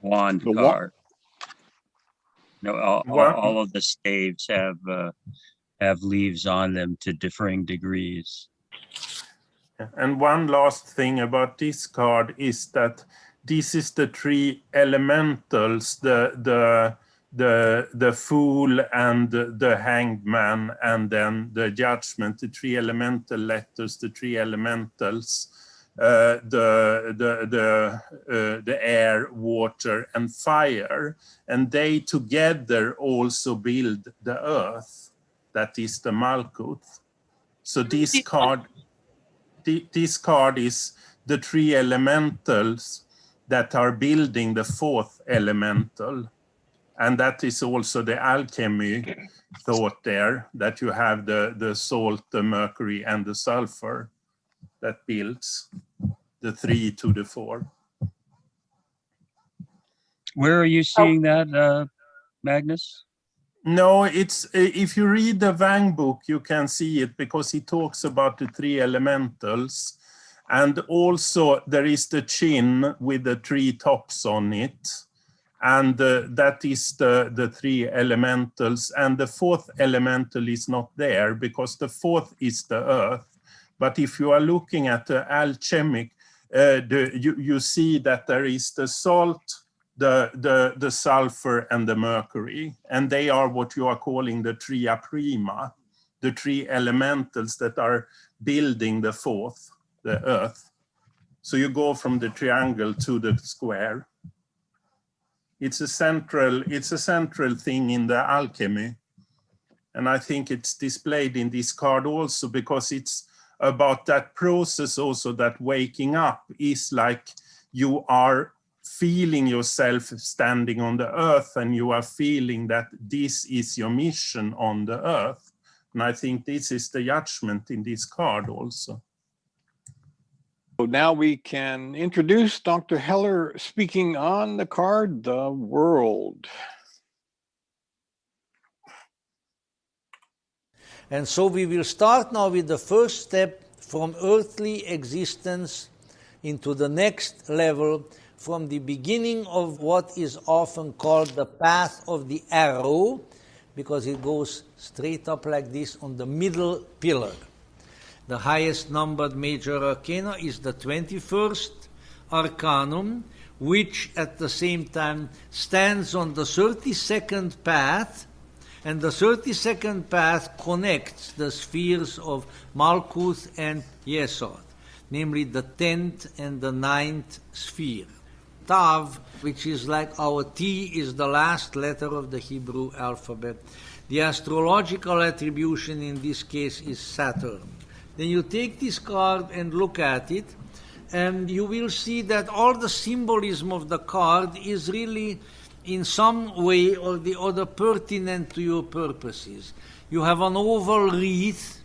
Speaker 8: wand
Speaker 1: The
Speaker 8: card. All of the staves have leaves on them to differing degrees.
Speaker 6: And one last thing about this card is that this is the three elementals, the Fool and the Hanged Man, and then the Judgment, the three elemental letters, the three elementals, the air, water, and fire, and they together also build the earth. That is the Malkuth. So this card is the three elementals that are building the fourth elemental. And that is also the alchemy thought there, that you have the salt, the mercury, and the sulfur that builds the 3 to the 4.
Speaker 8: Where are you seeing that, Magnus?
Speaker 6: No, it's if you read the Wang book, you can see it because he talks about the three elementals. And also there is the chin with the 3 tops on it. And that is the 3 elementals. And the fourth elemental is not there because the fourth is the earth. But if you are looking at the alchemic, you see that there is the salt, the sulfur, and the mercury. And they are what you are calling the tria prima, the 3 elementals that are building the fourth, the earth. So you go from the triangle to the square. It's a central thing in the alchemy. And I think it's displayed in this card also because it's about that process also, that waking up is like you are feeling yourself standing on the earth and you are feeling that this is your mission on the earth. And I think this is the judgment in this card also.
Speaker 1: So now we can introduce Dr. Heller speaking on the card, The World.
Speaker 2: And so we will start now with the first step from earthly existence into the next level, from the beginning of what is often called the path of the arrow, because it goes straight up like this on the middle pillar. The highest numbered major arcana is the 21st arcanum, which at the same time stands on the 32nd path, and the 32nd path connects the spheres of Malkuth and Yesod, namely the 10th and the 9th sphere. Tav, which is like our T, is the last letter of the Hebrew alphabet. The astrological attribution in this case is Saturn. Then you take this card and look at it, and you will see that all the symbolism of the card is really in some way or the other pertinent to your purposes. You have an oval wreath.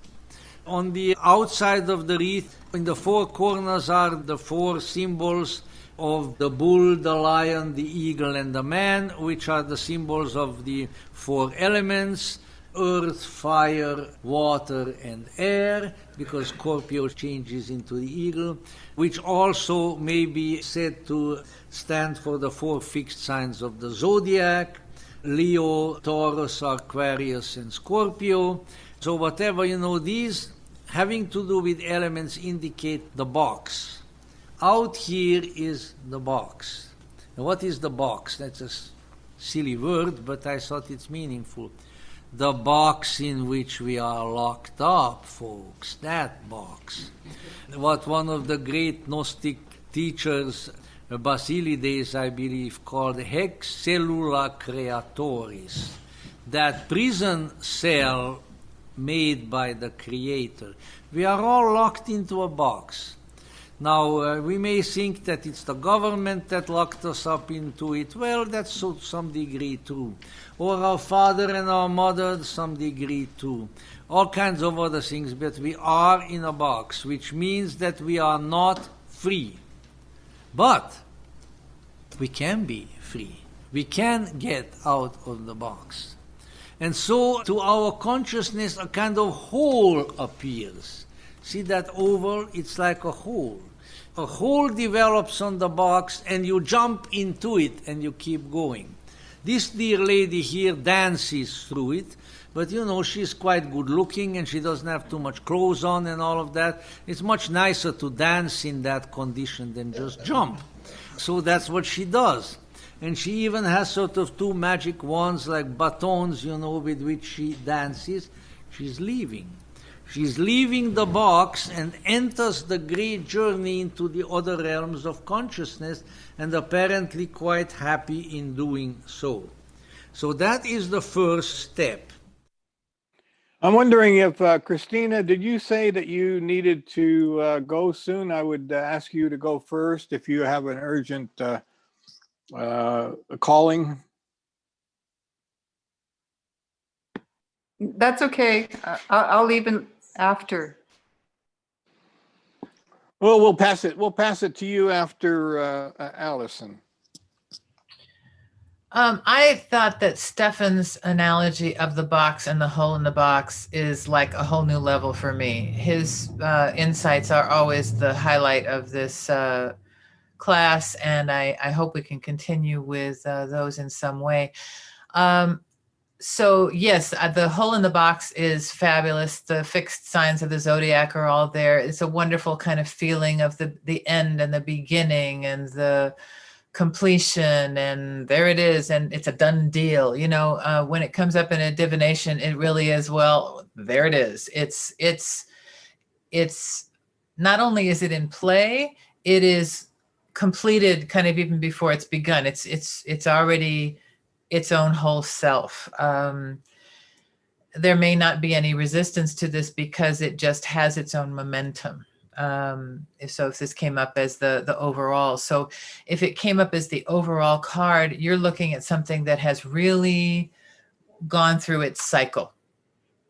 Speaker 2: On the outside of the wreath, in the four corners are the four symbols of the bull, the lion, the eagle, and the man, which are the symbols of the four elements: earth, fire, water, and air, because Scorpio changes into the eagle, which also may be said to stand for the four fixed signs of the zodiac: Leo, Taurus, Aquarius, and Scorpio. So whatever, these having to do with elements indicate the box. Out here is the box. Now, what is the box? That's a silly word, but I thought it's meaningful. The box in which we are locked up, folks, that box. What one of the great Gnostic teachers, Basilides, I believe, called hex cellula creatoris, that prison cell made by the Creator. We are all locked into a box. Now, we may think that it's the government that locked us up into it. Well, that's to some degree true. Or our father and our mother, to some degree too. All kinds of other things, but we are in a box, which means that we are not free. But we can be free. We can get out of the box. And so to our consciousness, a kind of hole appears. See that oval? It's like a hole. A hole develops on the box, and you jump into it, and you keep going. This dear lady here dances through it, but she's quite good looking, and she doesn't have too much clothes on and all of that. It's much nicer to dance in that condition than just jump. So that's what she does. And she even has sort of two magic wands like batons, with which she dances. She's leaving. She's leaving the box and enters the great journey into the other realms of consciousness, and apparently quite happy in doing so. So that is the first step.
Speaker 1: I'm wondering if, Christina, did you say that you needed to go soon? I would ask you to go first if you have an urgent calling.
Speaker 7: That's okay. I'll leave after.
Speaker 1: Well, we'll pass it to you after Allison.
Speaker 3: I thought that Stefan's analogy of the box and the hole in the box is like a whole new level for me. His insights are always the highlight of this class, and I hope we can continue with those in some way. So yes, the hole in the box is fabulous. The fixed signs of the zodiac are all there. It's a wonderful kind of feeling of the end and the beginning and the completion, and there it is, and it's a done deal. When it comes up in a divination, it really is, well, there it is. It's not only is it in play, it is completed kind of even before it's begun. It's already its own whole self. There may not be any resistance to this because it just has its own momentum. If this came up as the overall. So if it came up as the overall card, you're looking at something that has really gone through its cycle.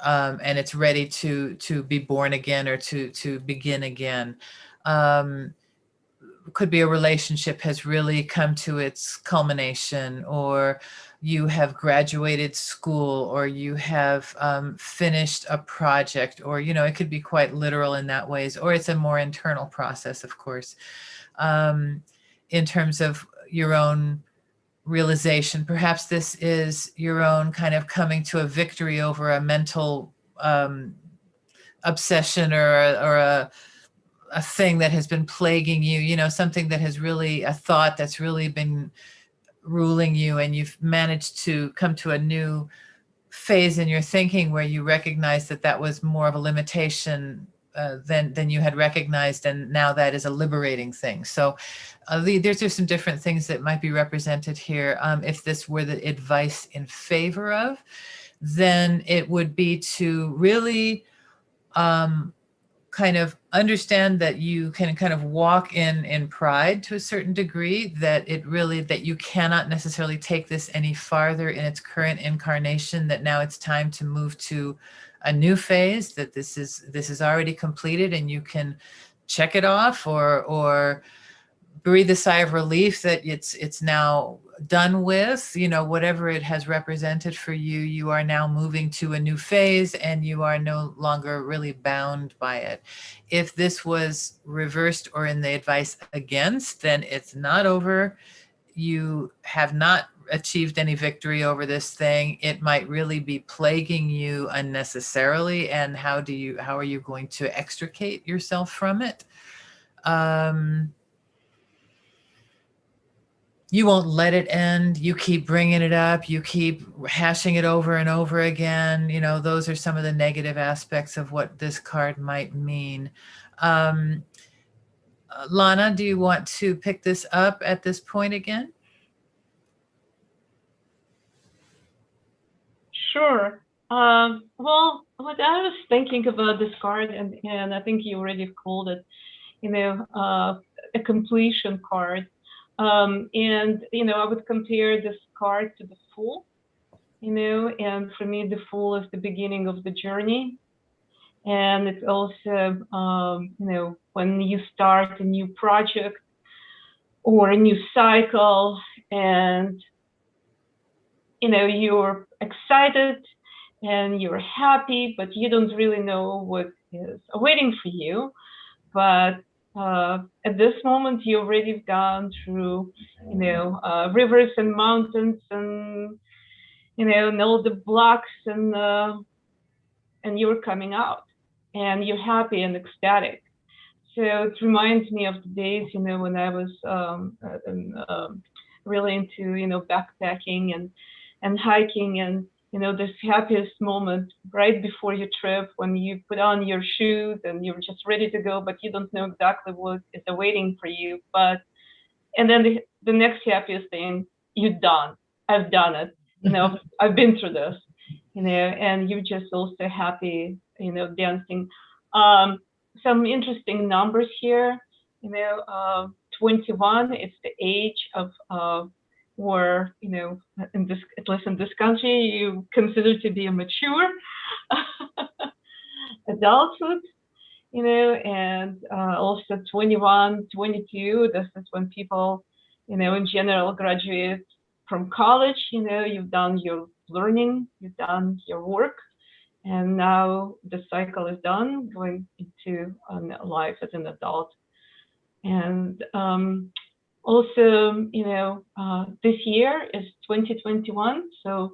Speaker 3: And it's ready to be born again or to begin again. Could be a relationship has really come to its culmination, or you have graduated school, or you have finished a project, or, it could be quite literal in that ways, or it's a more internal process, of course, in terms of your own realization. Perhaps this is your own kind of coming to a victory over a mental obsession or a thing that has been plaguing you, something that has really, a thought that's really been ruling you, and you've managed to come to a new phase in your thinking where you recognize that was more of a limitation than you had recognized, and now that is a liberating thing. So there's some different things that might be represented here. If this were the advice in favor of, then it would be to really kind of understand that you can kind of walk in pride to a certain degree, that you cannot necessarily take this any farther in its current incarnation, that now it's time to move to a new phase, that this is already completed and you can check it off or breathe a sigh of relief that it's now done with, whatever it has represented for you. You are now moving to a new phase and you are no longer really bound by it. If this was reversed or in the advice against, then it's not over. You have not achieved any victory over this thing. It might really be plaguing you unnecessarily. And how are you going to extricate yourself from it? You won't let it end. You keep bringing it up. You keep hashing it over and over again. Those are some of the negative aspects of what this card might mean. Lana, do you want to pick this up at this point again?
Speaker 4: Sure. Well, what I was thinking about this card, and I think you already called it, a completion card. And, I would compare this card to the Fool, and for me, the Fool is the beginning of the journey. And it's also, when you start a new project or a new cycle and, you're excited and you're happy, but you don't really know what is awaiting for you. But at this moment, you already gone through, rivers and mountains and, and all the blocks and you're coming out and you're happy and ecstatic. So it reminds me of the days, when I was really into, backpacking and hiking and, this happiest moment right before your trip when you put on your shoes and you're just ready to go, but you don't know exactly what is awaiting for you. And then the next happiest thing, you're done. I've done it. I've been through this, and you're just also happy, dancing. Some interesting numbers here, 21, it's the age of where, at least in this country, you consider to be a mature adulthood, and also 21, 22, this is when people, in general graduate from college, you've done your learning, you've done your work, and now the cycle is done, going into life as an adult. And also, this year is 2021, so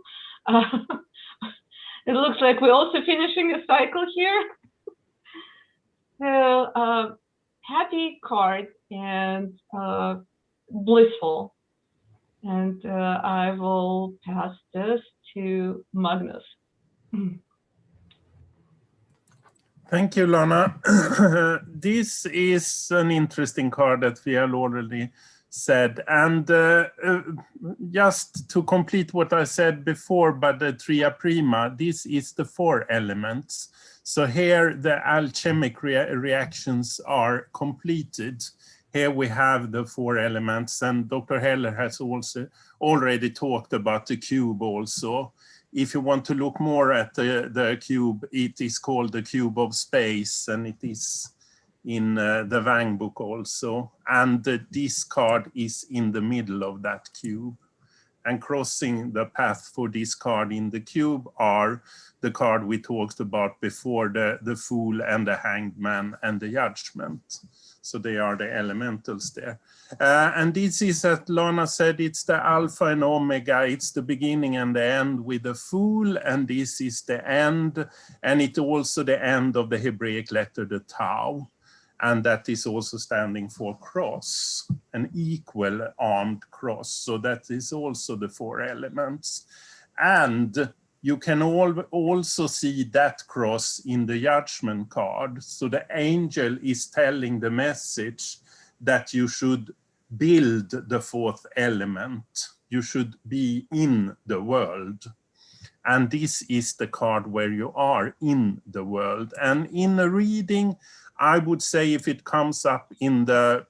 Speaker 4: it looks like we're also finishing a cycle here. So happy card and blissful. And I will pass this to Magnus.
Speaker 6: Thank you, Lana. This is an interesting card that we have already said. And just to complete what I said before, but the Tria Prima, this is the 4 elements. So here the alchemic reactions are completed. Here we have the 4 elements, and Dr. Heller has also already talked about the cube also. If you want to look more at the cube, it is called the cube of space, and it is in the Wang book also. And this card is in the middle of that cube. And crossing the path for this card in the cube are the card we talked about before, the Fool and the Hanged Man and the Judgment. So they are the elementals there. And this is, as Lana said, it's the Alpha and Omega. It's the beginning and the end with the Fool, and this is the end. And it's also the end of the Hebraic letter, the Tau. And that is also standing for cross, an equal armed cross. So that is also the 4 elements. And you can also see that cross in the Judgment card. So the angel is telling the message that you should build the 4th element. You should be in the world. And this is the card where you are in the world. And in a reading, I would say if it comes up in the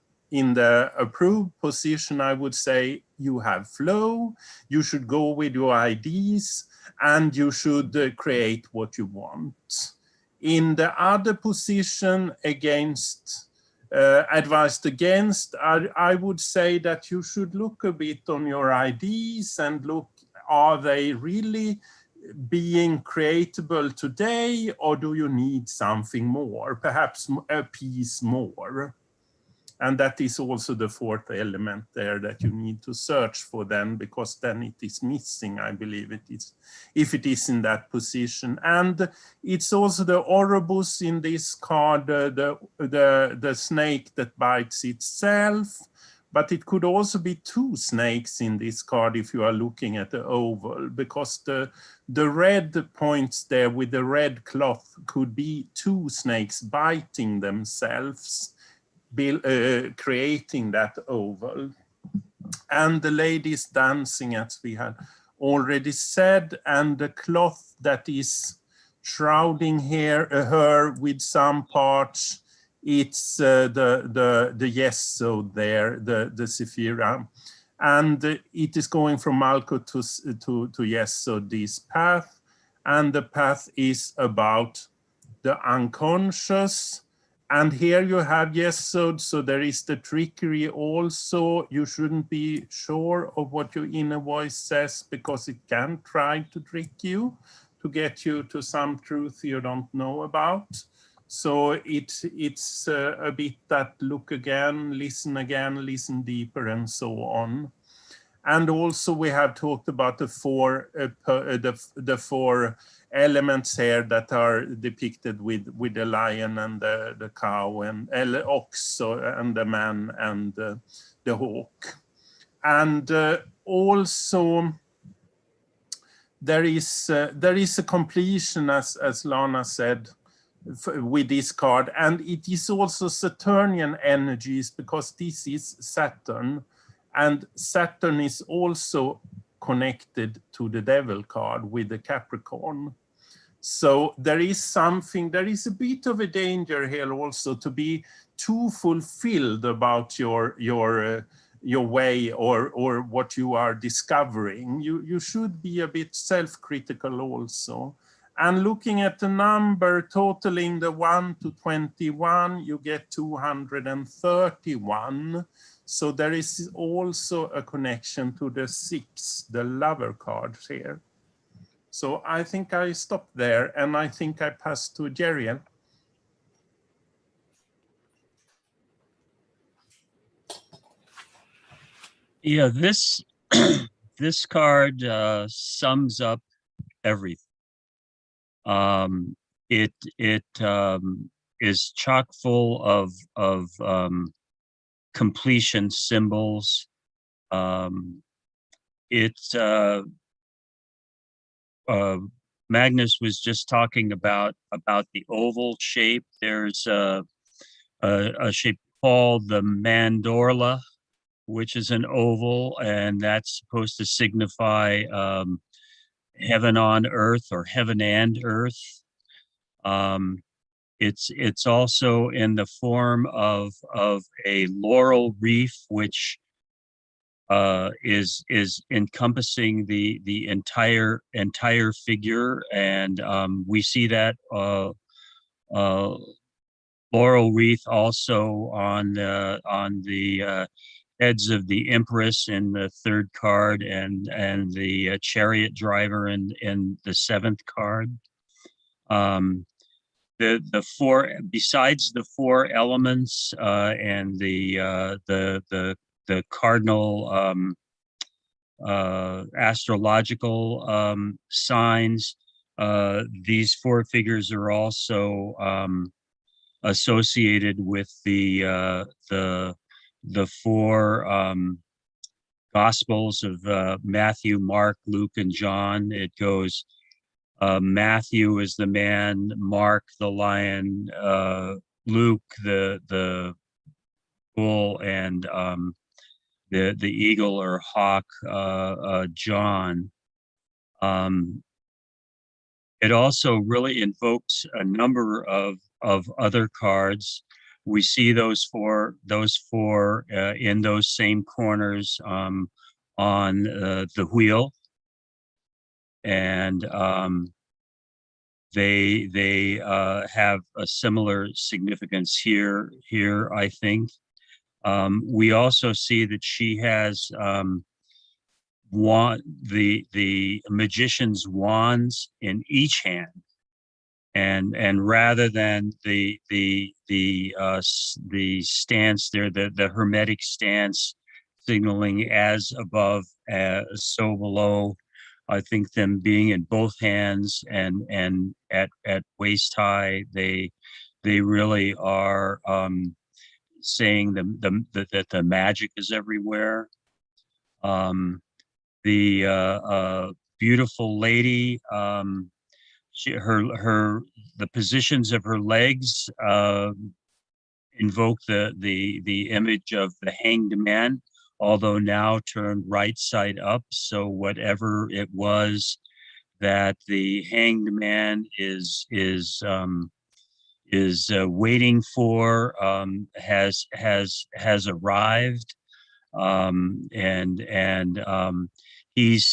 Speaker 6: approved position, I would say you have flow, you should go with your ideas, and you should create what you want. In the other position, against, advised against, I would say that you should look a bit on your ideas and look, are they really being creatable today, or do you need something more, perhaps a piece more? And that is also the fourth element there that you need to search for then, because then it is missing, I believe it is, if it is in that position. And it's also the Ouroboros in this card, the snake that bites itself, but it could also be two snakes in this card if you are looking at the oval, because the red points there with the red cloth could be two snakes biting themselves, creating that oval. And the lady is dancing, as we had already said, and the cloth that is shrouding her with some parts, it's the yeso there, the Sephira. And it is going from Malkuth to yeso, this path. And the path is about the unconscious. And here you have Yesod, so there is the trickery also. You shouldn't be sure of what your inner voice says, because it can try to trick you, to get you to some truth you don't know about. So it's a bit that look again, listen deeper, and so on. And also we have talked about the four elements here that are depicted with the lion and the cow and ox and the man and the hawk. And also there is a completion, as Lana said, with this card, and it is also Saturnian energies, because this is Saturn. And Saturn is also connected to the devil card with the Capricorn. So there is something, there is a bit of a danger here also to be too fulfilled about your way or what you are discovering. You should be a bit self-critical also. And looking at the number, totaling the 1 to 21, you get 231. So there is also a connection to the 6, the lover card here. So I think I stop there, and I think I pass to Jeriel.
Speaker 8: Yeah, this this card sums up everything. It is chock full of completion symbols. Magnus was just talking about the oval shape. There's a shape called the mandorla, which is an oval, and that's supposed to signify heaven on earth, or heaven and earth. It's also in the form of a laurel wreath, which is encompassing the entire figure, and we see that laurel wreath also on the heads of the Empress in the 3rd card, and the chariot driver in the 7th card. The four, besides the 4 elements and the cardinal astrological signs, these 4 figures are also associated with the 4 Gospels of Matthew, Mark, Luke, and John. It goes Matthew is the man, Mark the lion, Luke the bull, and the eagle or hawk, John. It also really invokes a number of other cards. We see those four in those same corners on the wheel, and they have a similar significance here. I think we also see that she has the magician's wands in each hand, and rather than the stance there, the hermetic stance signaling as above so below, I think them being in both hands and at waist high, they really are saying that the magic is everywhere. The beautiful lady, the positions of her legs invoke the image of the hanged man, although now turned right side up. So whatever it was that the hanged man is waiting for has arrived, and he's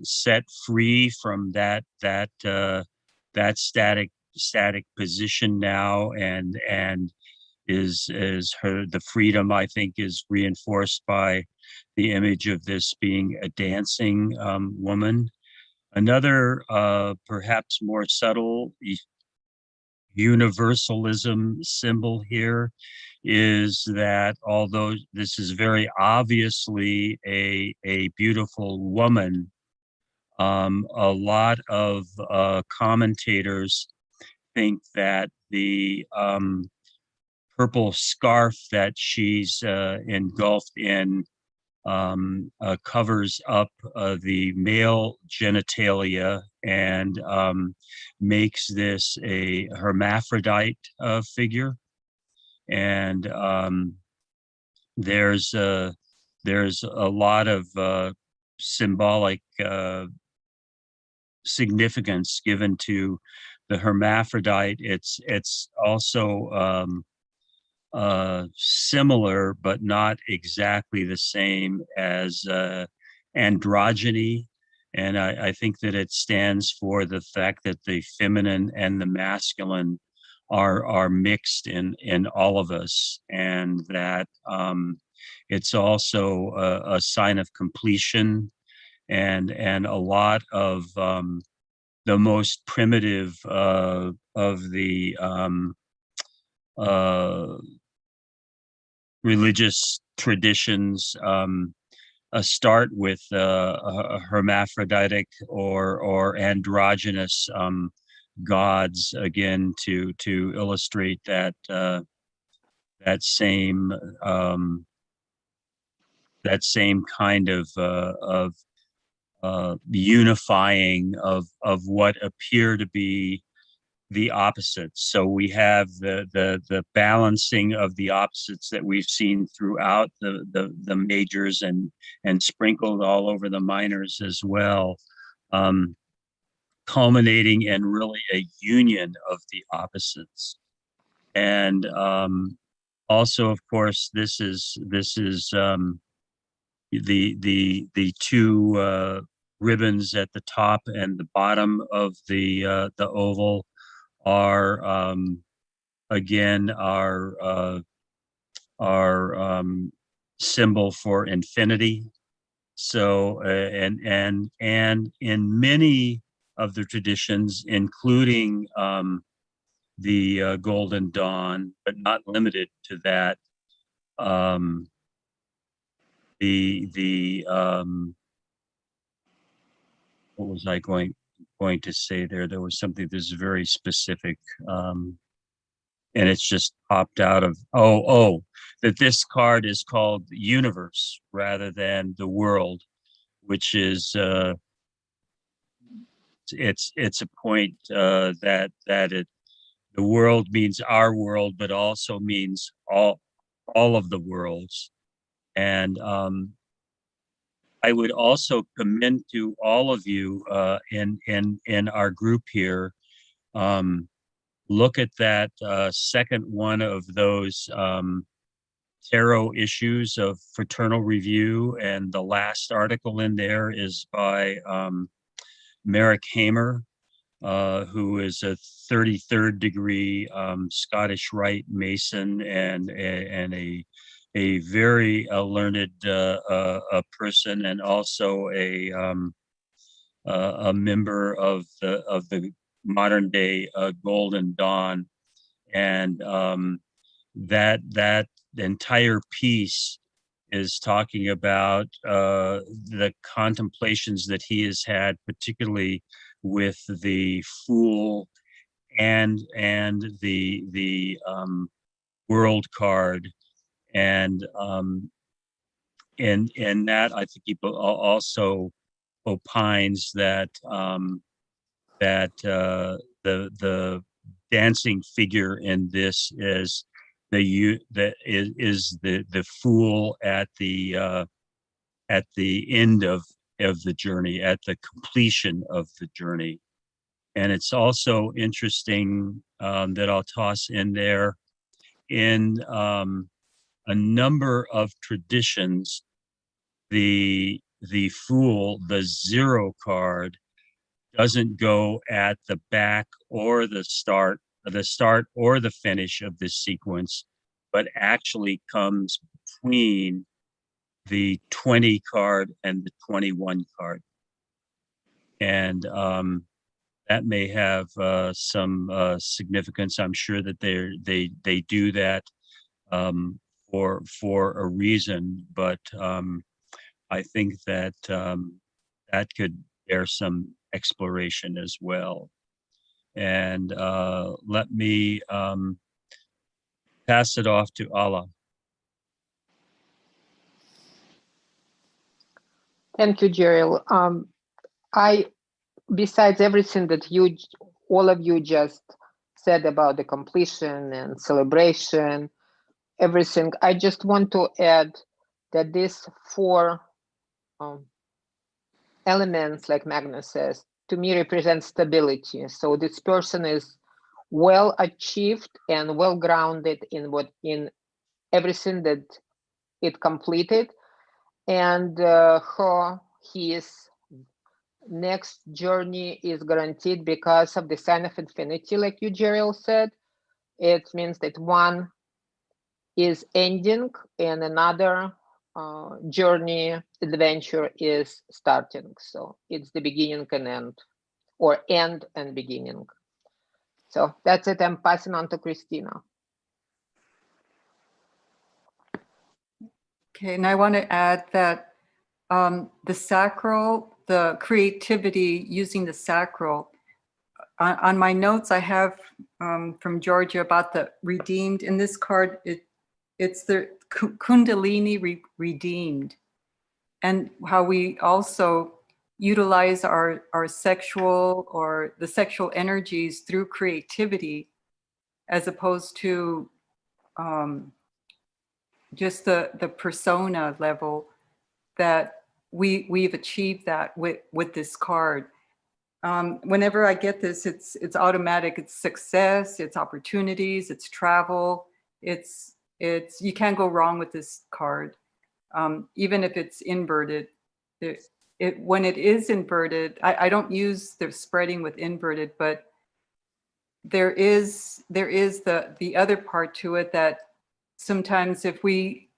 Speaker 8: set free from that static position now, and the freedom, I think, is reinforced by the image of this being a dancing woman. Another perhaps more subtle universalism symbol here is that although this is very obviously a beautiful woman, a lot of commentators think that the purple scarf that she's engulfed in covers up the male genitalia and makes this a hermaphrodite figure. And there's a lot of symbolic significance given to the hermaphrodite. It's also similar, but not exactly the same as androgyny. And I think that it stands for the fact that the feminine and the masculine are mixed in all of us, and that it's also a sign of completion, and a lot of the most primitive of the religious traditions start with a hermaphroditic or androgynous gods, again to illustrate that that same kind of unifying of what appear to be the opposites. So we have the balancing of the opposites that we've seen throughout the majors and sprinkled all over the minors as well, culminating in really a union of the opposites. And also, of course, this is the two ribbons at the top and the bottom of the oval are again our symbol for infinity. So and in many of the traditions, including the Golden Dawn, but not limited to that, the what was I going to say there? There was something that's very specific, and it's just popped out of that this card is called Universe rather than the World, which is it's a point that the world means our world, but also means all of the worlds. And I would also commend to all of you in our group here, look at that second one of those tarot issues of Fraternal Review, and the last article in there is by Merrick Hamer, who is a 33rd degree Scottish Rite Mason and a very learned person, and also a member of the modern day Golden Dawn, and that entire piece is talking about the contemplations that he has had, particularly with the Fool and the World card, and in that I think he also opines that the dancing figure in this is the Fool at the end of the journey, at the completion of the journey. And it's also interesting that I'll toss in there, in a number of traditions, the Fool, the 0 card, doesn't go at the back or the start or the finish of this sequence, but actually comes between the 20 card and the 21 card. And that may have some significance. I'm sure that they do that for a reason, but I think that that could bear some exploration as well. And let me pass it off to Allah.
Speaker 5: Thank you, Gerald. Besides everything that all of you just said about the completion and celebration, everything, I just want to add that these 4 elements, like Magnus says, to me represent stability. So this person is well achieved and well grounded in everything that it completed, and his next journey is guaranteed because of the sign of infinity, like you, Gerald, said. It means that one is ending and another journey, adventure is starting. So it's the beginning and end, or end and beginning. So that's it. I'm passing on to Christina.
Speaker 7: Okay, and I want to add that the sacral, the creativity using the sacral, on my notes I have from Georgia about the redeemed. In this card, it's the Kundalini redeemed, and how we also utilize our sexual or the sexual energies through creativity, as opposed to just the persona level, that we've achieved that with this card. Whenever I get this, it's automatic. It's success, it's opportunities, it's travel. It's you can't go wrong with this card, even if it's inverted. When it is inverted, I don't use the spreading with inverted, but there is the other part to it, that sometimes if we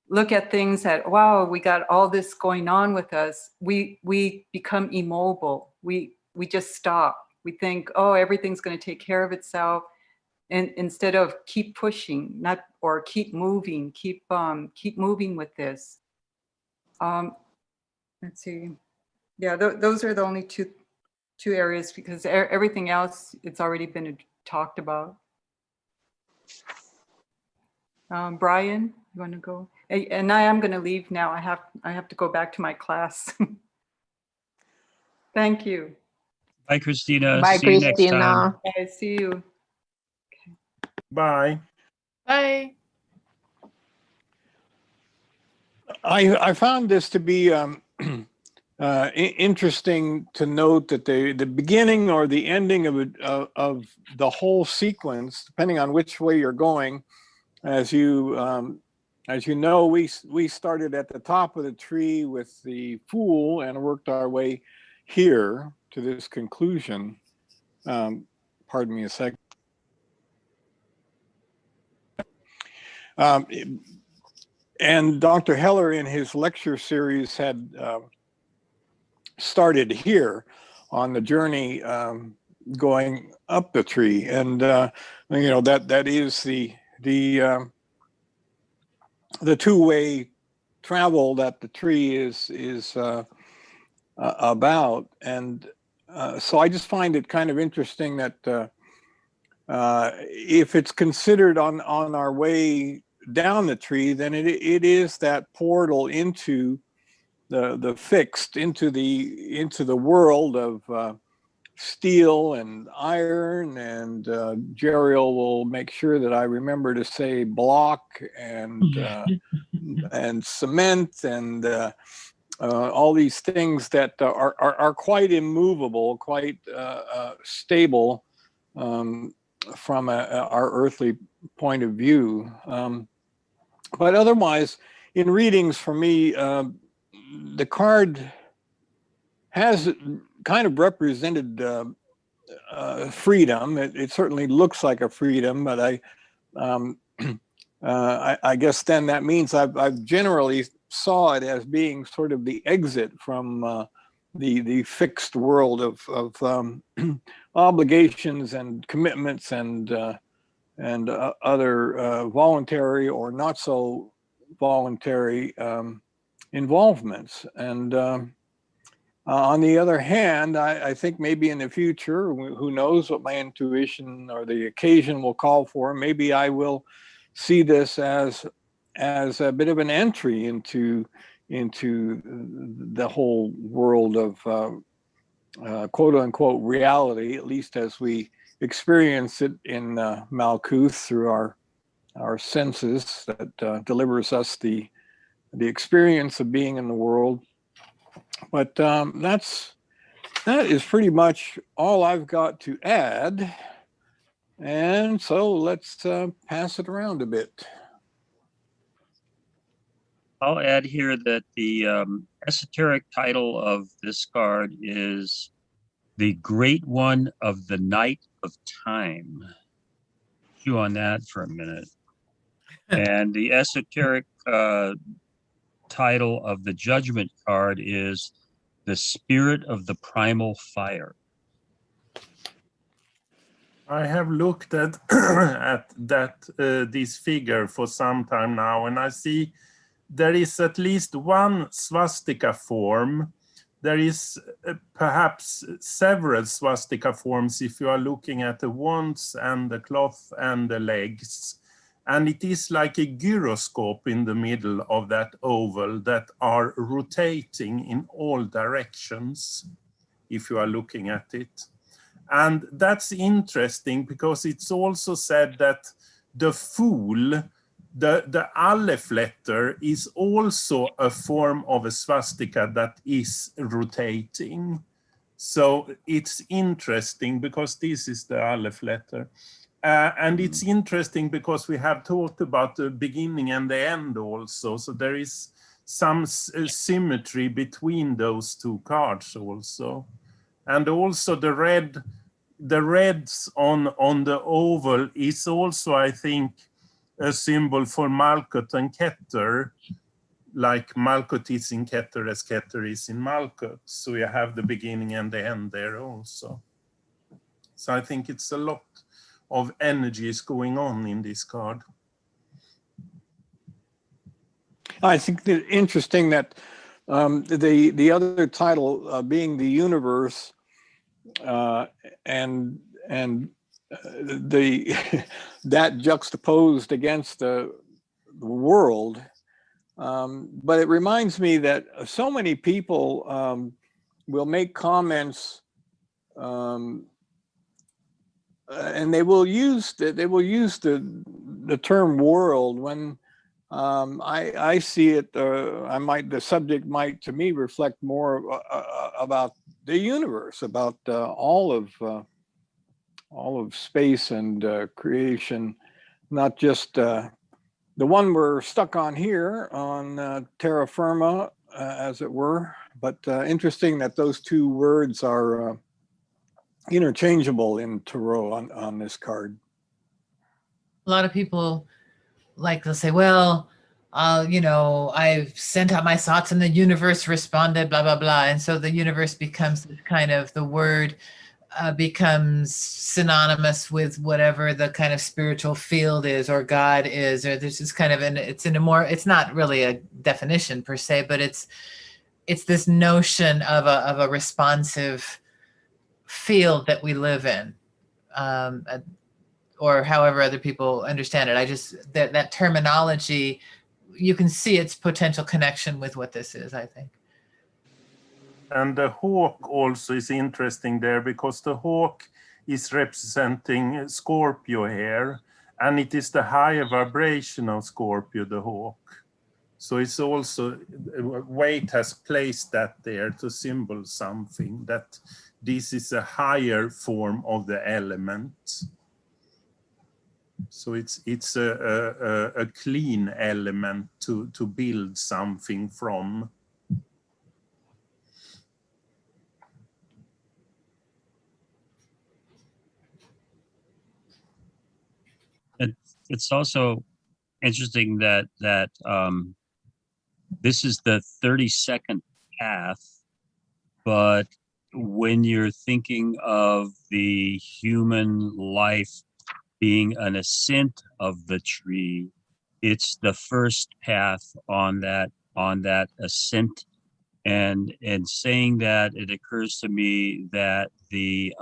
Speaker 7: look at things that, wow, we got all this going on with us, we become immobile. We just stop. We think, oh, everything's going to take care of itself, and instead of keep pushing, or keep moving, keep moving with this. Let's see. Yeah, those are the only two areas, because everything else, it's already been talked about. Brian, you want to go? And I am going to leave now. I have to go back to my class. Thank you.
Speaker 8: Bye, Christina.
Speaker 5: Bye,
Speaker 8: See you next time.
Speaker 5: Christina.
Speaker 7: I see you.
Speaker 6: Bye.
Speaker 1: I found this to be interesting to note that the beginning or the ending of the whole sequence, depending on which way you're going, as you know, we started at the top of the tree with the Fool and worked our way here to this conclusion. Pardon me a second. And Dr. Heller in his lecture series had started here on the journey going up the tree. And, you know, that is the two-way travel that the tree is about. And so I just find it kind of interesting that if it's considered on our way down the tree, then it is that portal into the fixed, into the world of steel and iron, and Jeriel will make sure that I remember to say block and cement and all these things that are quite immovable, quite stable from our earthly point of view. But otherwise, in readings for me, the card has kind of represented freedom. It certainly looks like a freedom, but I guess then that means I've generally saw it as being sort of the exit from the fixed world of obligations and commitments and other voluntary or not so voluntary involvements. And on the other hand, I think maybe in the future, who knows what my intuition or the occasion will call for, maybe I will see this as a bit of an entry into the whole world of quote unquote reality, at least as we experience it in Malkuth through our senses that delivers us the experience of being in the world. But that is pretty much all I've got to add. And so let's pass it around a bit.
Speaker 8: I'll add here that the esoteric title of this card is The Great One of the Night of Time. Chew on that for a minute. And the esoteric title of the Judgment card is The Spirit of the Primal Fire.
Speaker 6: I have looked at this figure for some time now, and I see there is at least one swastika form. There is perhaps several swastika forms if you are looking at the wands and the cloth and the legs. And it is like a gyroscope in the middle of that oval that are rotating in all directions, if you are looking at it. And that's interesting because it's also said that the Fool, the Aleph letter, is also a form of a swastika that is rotating. So it's interesting because this is the Aleph letter. And it's interesting because we have talked about the beginning and the end also. So there is some symmetry between those two cards also. And also the reds on the oval is also, I think, a symbol for Malkuth and Keter, like Malkuth is in Keter as Keter is in Malkuth. So you have the beginning and the end there also. So I think it's a lot of energy is going on in this card.
Speaker 1: I think it's interesting that the other title being the universe and that juxtaposed against the world, but it reminds me that so many people will make comments and they will use the term world when I see it. The subject might, to me, reflect more about the universe, about all of space and creation, not just the one we're stuck on here on terra firma, as it were. But interesting that those two words are interchangeable in tarot on this card.
Speaker 3: A lot of people they'll say, well, I've sent out my thoughts and the universe responded, blah, blah, blah. And so the universe becomes this kind of, the word becomes synonymous with whatever the kind of spiritual field is, or God is, or there's this kind of, it's not really a definition per se, but it's this notion of a responsive field that we live in. Or however other people understand it. That terminology, you can see its potential connection with what this is, I think.
Speaker 6: And the hawk also is interesting there, because the hawk is representing Scorpio here, and it is the higher vibration of Scorpio, the hawk. So it's also, Waite has placed that there to symbol something, that this is a higher form of the element. So it's a clean element to build something from.
Speaker 8: It's also interesting that this is the 32nd path, but when you're thinking of the human life being an ascent of the tree, it's the first path on that ascent. And saying that, it occurs to me that the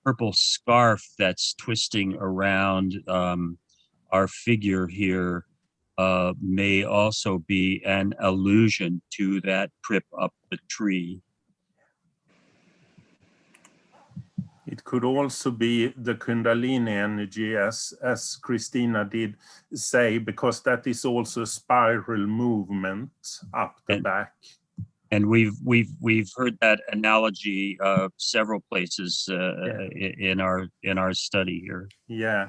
Speaker 8: purple scarf that's twisting around our figure here may also be an allusion to that trip up the tree.
Speaker 6: It could also be the Kundalini energy, as Christina did say, because that is also a spiral movement up the back.
Speaker 8: And we've heard that analogy several places in our study here.
Speaker 6: Yeah.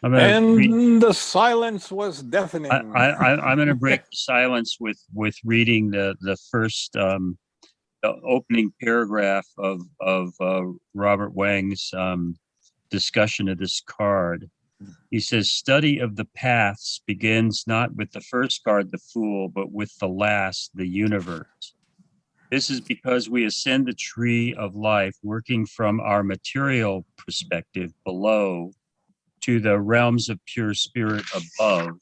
Speaker 1: And the silence was deafening.
Speaker 8: I'm going to break the silence with reading the first the opening paragraph of Robert Wang's discussion of this card. He says, study of the paths begins not with the first card, the Fool, but with the last, the Universe. This is because we ascend the tree of life working from our material perspective below to the realms of pure spirit above.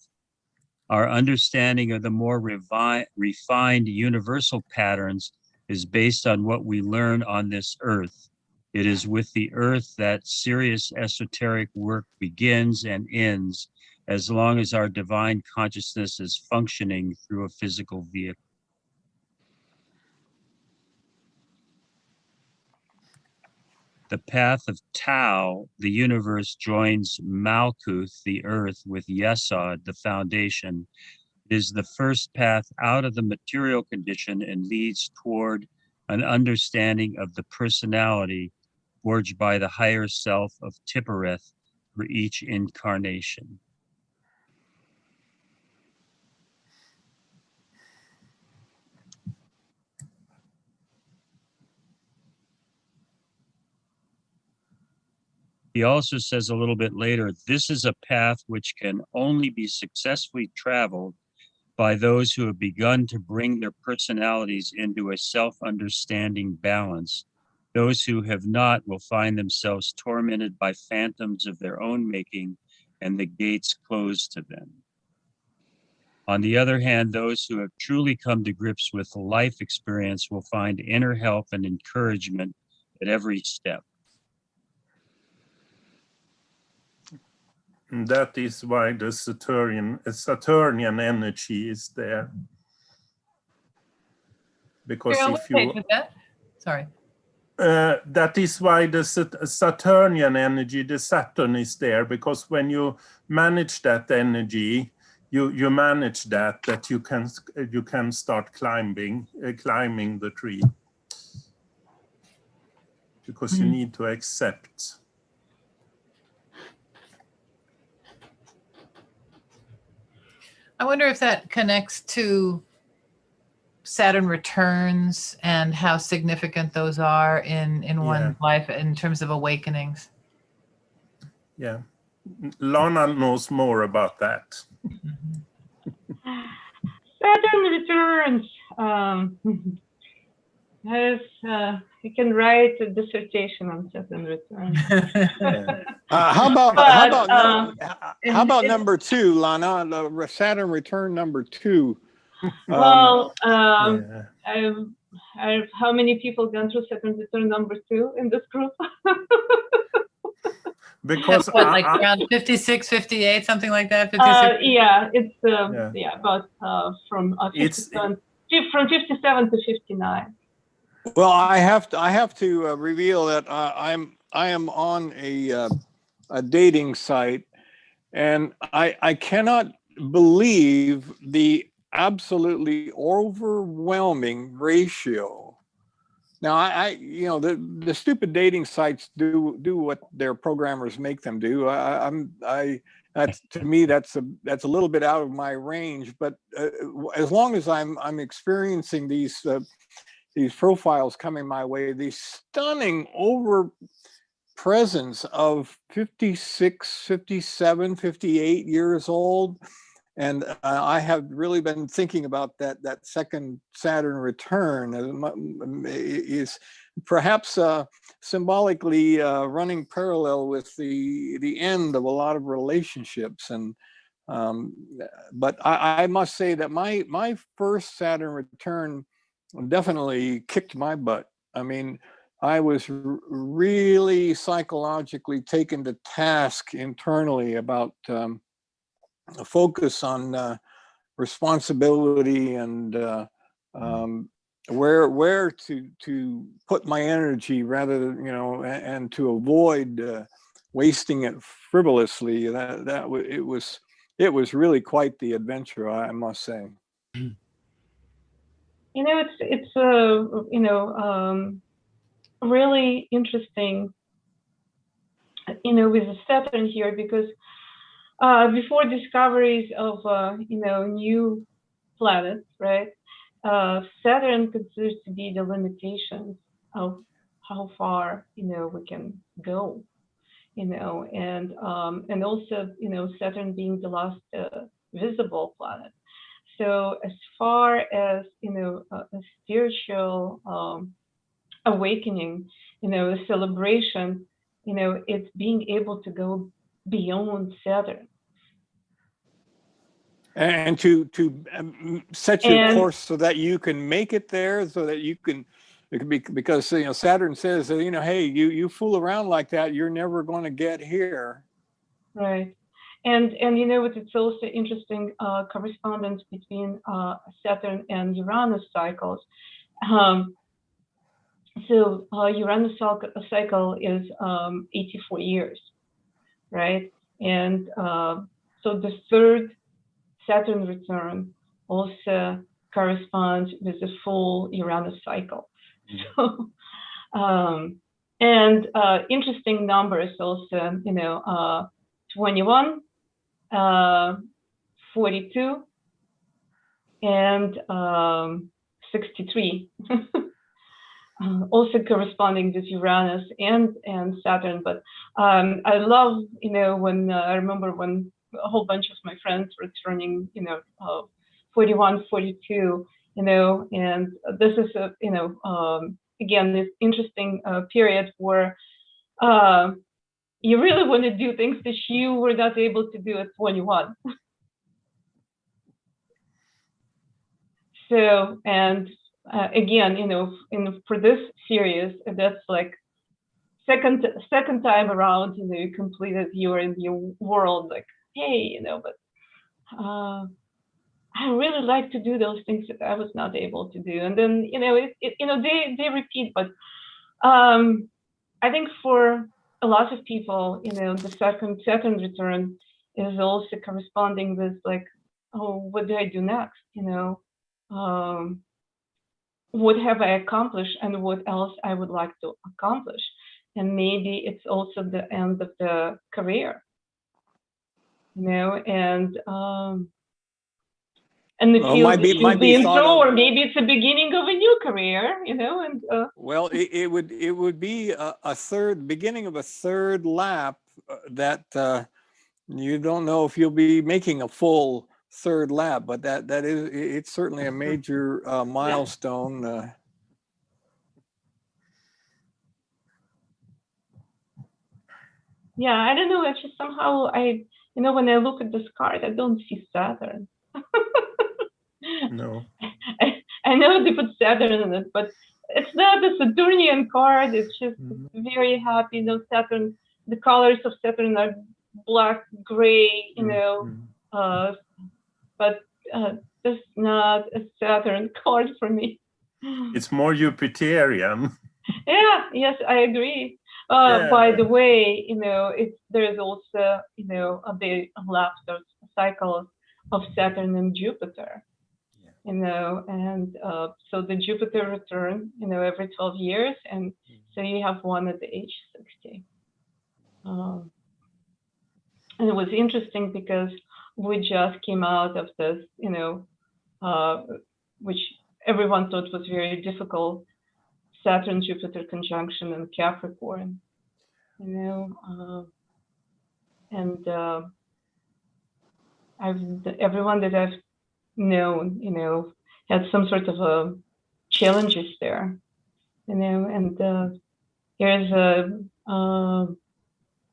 Speaker 8: Our understanding of the more refined universal patterns is based on what we learn on this earth. It is with the earth that serious esoteric work begins and ends, as long as our divine consciousness is functioning through a physical vehicle. The path of Tao, the universe, joins Malkuth, the earth, with Yesod, the foundation. It is the first path out of the material condition and leads toward an understanding of the personality forged by the higher self of Tippereth for each incarnation. He also says a little bit later, this is a path which can only be successfully traveled by those who have begun to bring their personalities into a self-understanding balance. Those who have not will find themselves tormented by phantoms of their own making and the gates closed to them. On the other hand, those who have truly come to grips with life experience will find inner help and encouragement at every step.
Speaker 6: And that is why the Saturnian energy is there. Because
Speaker 3: Carol,
Speaker 6: if
Speaker 3: what page
Speaker 6: you,
Speaker 3: was that? Sorry.
Speaker 6: that is why the Saturnian energy, the Saturn is there, because when you manage that energy, you manage that you can start climbing the tree, because you need to accept.
Speaker 3: I wonder if that connects to Saturn returns and how significant those are in one's life in terms of awakenings.
Speaker 6: Yeah, Lana knows more about that.
Speaker 4: Saturn returns. You can write a dissertation on Saturn returns.
Speaker 1: How about
Speaker 4: it's-
Speaker 1: number 2, Lana? The Saturn return number 2.
Speaker 4: Well,
Speaker 6: Yeah.
Speaker 4: how many people gone through Saturn return number 2 in this group?
Speaker 6: Because
Speaker 3: What, like around 56, 58, something like that? 56?
Speaker 4: Yeah, it's about from 57 to 59.
Speaker 1: Well, I have to reveal that I am on a dating site, and I cannot believe the absolutely overwhelming ratio. Now, the stupid dating sites do what their programmers make them do. That's, to me, that's a little bit out of my range. But as long as I'm experiencing these profiles coming my way, the stunning over presence of 56, 57, 58 years old. And I have really been thinking about that second Saturn return is perhaps symbolically running parallel with the end of a lot of relationships. And but I must say that my first Saturn return definitely kicked my butt. I mean, I was really psychologically taken to task internally about a focus on responsibility and where to put my energy rather than, and to avoid wasting it frivolously. It was really quite the adventure, I must say.
Speaker 4: It's really interesting, with the Saturn here, because before discoveries of new planets, right? Saturn considers to be the limitations of how far we can go, and also Saturn being the last visible planet. So as far as a spiritual awakening, a celebration, it's being able to go beyond Saturn.
Speaker 1: And to set your course so that you can make it there, so that it can be, because Saturn says that, hey, you fool around like that, you're never going to get here.
Speaker 4: Right. And it's also interesting correspondence between Saturn and Uranus cycles. So Uranus cycle is 84 years, right? And so the third Saturn return also corresponds with the full Uranus cycle. So, and interesting numbers also, 21, 42, and 63. Also corresponding with Uranus and Saturn. But I love, when I remember when a whole bunch of my friends were turning, 41, 42, and this is again, this interesting period where you really want to do things that you were not able to do at 21. So, and again, for this series, that's like second time around, you completed, you're in your world, like, hey, but I really like to do those things that I was not able to do. And then, they repeat, but I think for a lot of people, the second Saturn return is also corresponding with like, oh, what do I do next? What have I accomplished and what else I would like to accomplish? And maybe it's also the end of the career, and the
Speaker 1: Well,
Speaker 4: field
Speaker 1: might be
Speaker 4: should be
Speaker 1: thought
Speaker 4: intro,
Speaker 1: of,
Speaker 4: or maybe it's the beginning of a new career, and
Speaker 1: well, it would be a third beginning of a third lap that you don't know if you'll be making a full third lap, but that is, it's certainly a major milestone.
Speaker 4: Yeah, I don't know. It's just somehow when I look at this card, I don't see Saturn.
Speaker 6: No.
Speaker 4: I know they put Saturn in it, but it's not a Saturnian card. It's just very happy. Saturn, the colors of Saturn are black, gray, but it's not a Saturn card for me.
Speaker 6: It's more Jupiterian.
Speaker 4: Yeah, yes, I agree. By the way, there's also, the laughter cycles of Saturn and Jupiter, and so the Jupiter return, every 12 years, and so you have one at the age 60. And it was interesting because we just came out of this, which everyone thought was very difficult, Saturn-Jupiter conjunction in Capricorn, and everyone that I've known, had some sort of challenges there, and here's a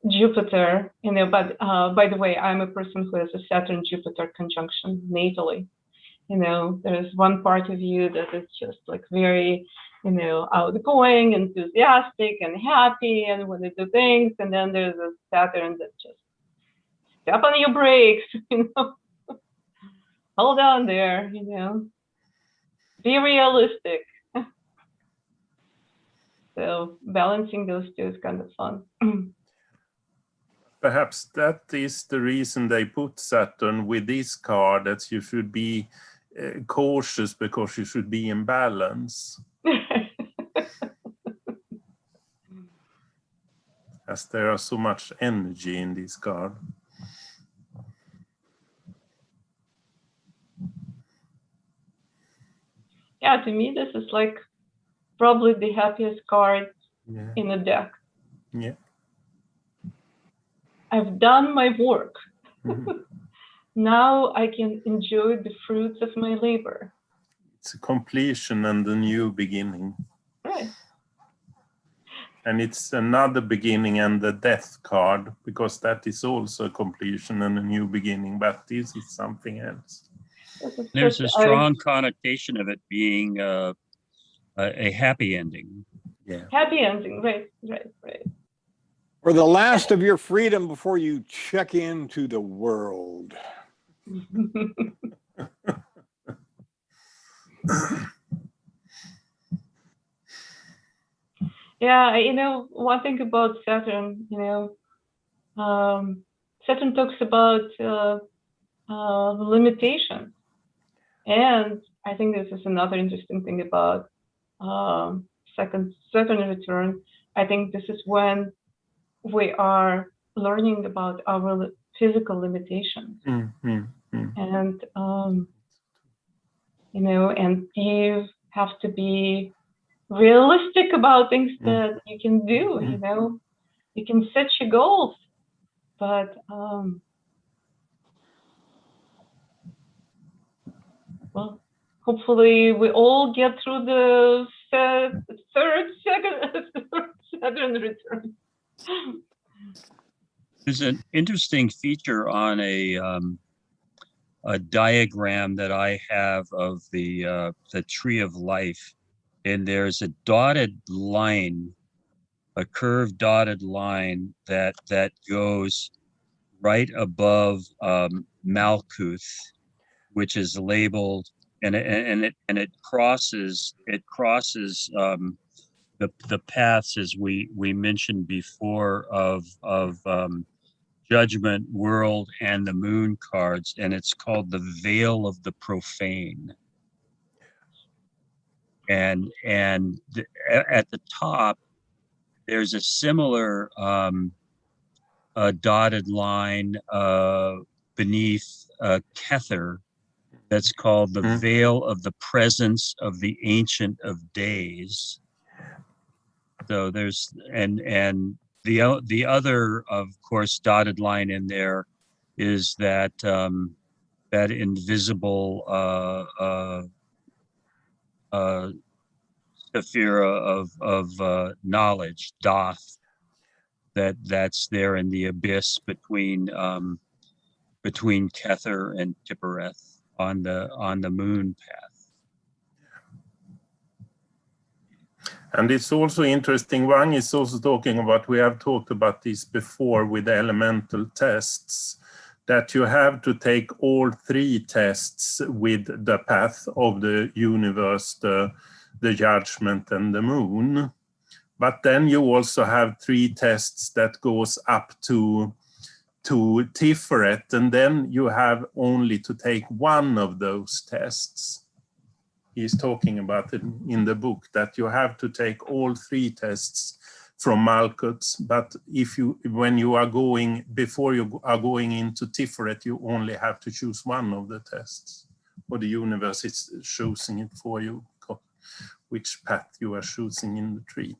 Speaker 4: Jupiter, but by the way, I'm a person who has a Saturn-Jupiter conjunction natally. There's one part of you that is just like very, outgoing, enthusiastic, and happy, and want to do things. And then there's a Saturn that just step on your brakes, hold on there, be realistic. So balancing those two is kind of fun.
Speaker 6: Perhaps that is the reason they put Saturn with this card, that you should be cautious because you should be in balance. As there are so much energy in this card.
Speaker 4: Yeah, to me, this is like probably the happiest card in the deck.
Speaker 6: Yeah.
Speaker 4: I've done my work. Now I can enjoy the fruits of my labor.
Speaker 6: It's a completion and a new beginning.
Speaker 4: Right.
Speaker 6: And it's another beginning and the death card, because that is also a completion and a new beginning, but this is something else.
Speaker 8: There's a strong connotation of it being a happy ending.
Speaker 6: Yeah.
Speaker 4: Happy ending, right.
Speaker 1: Or the last of your freedom before you check into the world.
Speaker 4: Yeah, one thing about Saturn, Saturn talks about limitations. And I think this is another interesting thing about second Saturn return. I think this is when we are learning about our physical limitations. And, and you have to be realistic about things that you can do, you can set your goals, but well, hopefully we all get through the third Saturn return.
Speaker 8: There's an interesting feature on a diagram that I have of the tree of life, and there's a dotted line a curved dotted line that goes right above Malkuth, which is labeled, and it crosses the paths, as we mentioned before, of Judgment, World, and the Moon cards, and it's called the Veil of the Profane. And at the top, there's a similar dotted line beneath Kether that's called the Veil of the Presence of the Ancient of Days. So there's and the other, of course, dotted line in there is that that invisible Sephira of knowledge, Doth, that's there in the abyss between Kether and Tippereth on the moon path.
Speaker 6: And it's also interesting, Wang is also talking about, we have talked about this before with the elemental tests, that you have to take all 3 tests with the path of the universe, the judgment and the moon. But then you also have 3 tests that goes up to Tiferet, and then you have only to take one of those tests. He's talking about it in the book, that you have to take all 3 tests from Malkuth, but when you are going, before you are going into Tiferet, you only have to choose one of the tests, or the universe is choosing it for you, which path you are choosing in the tree.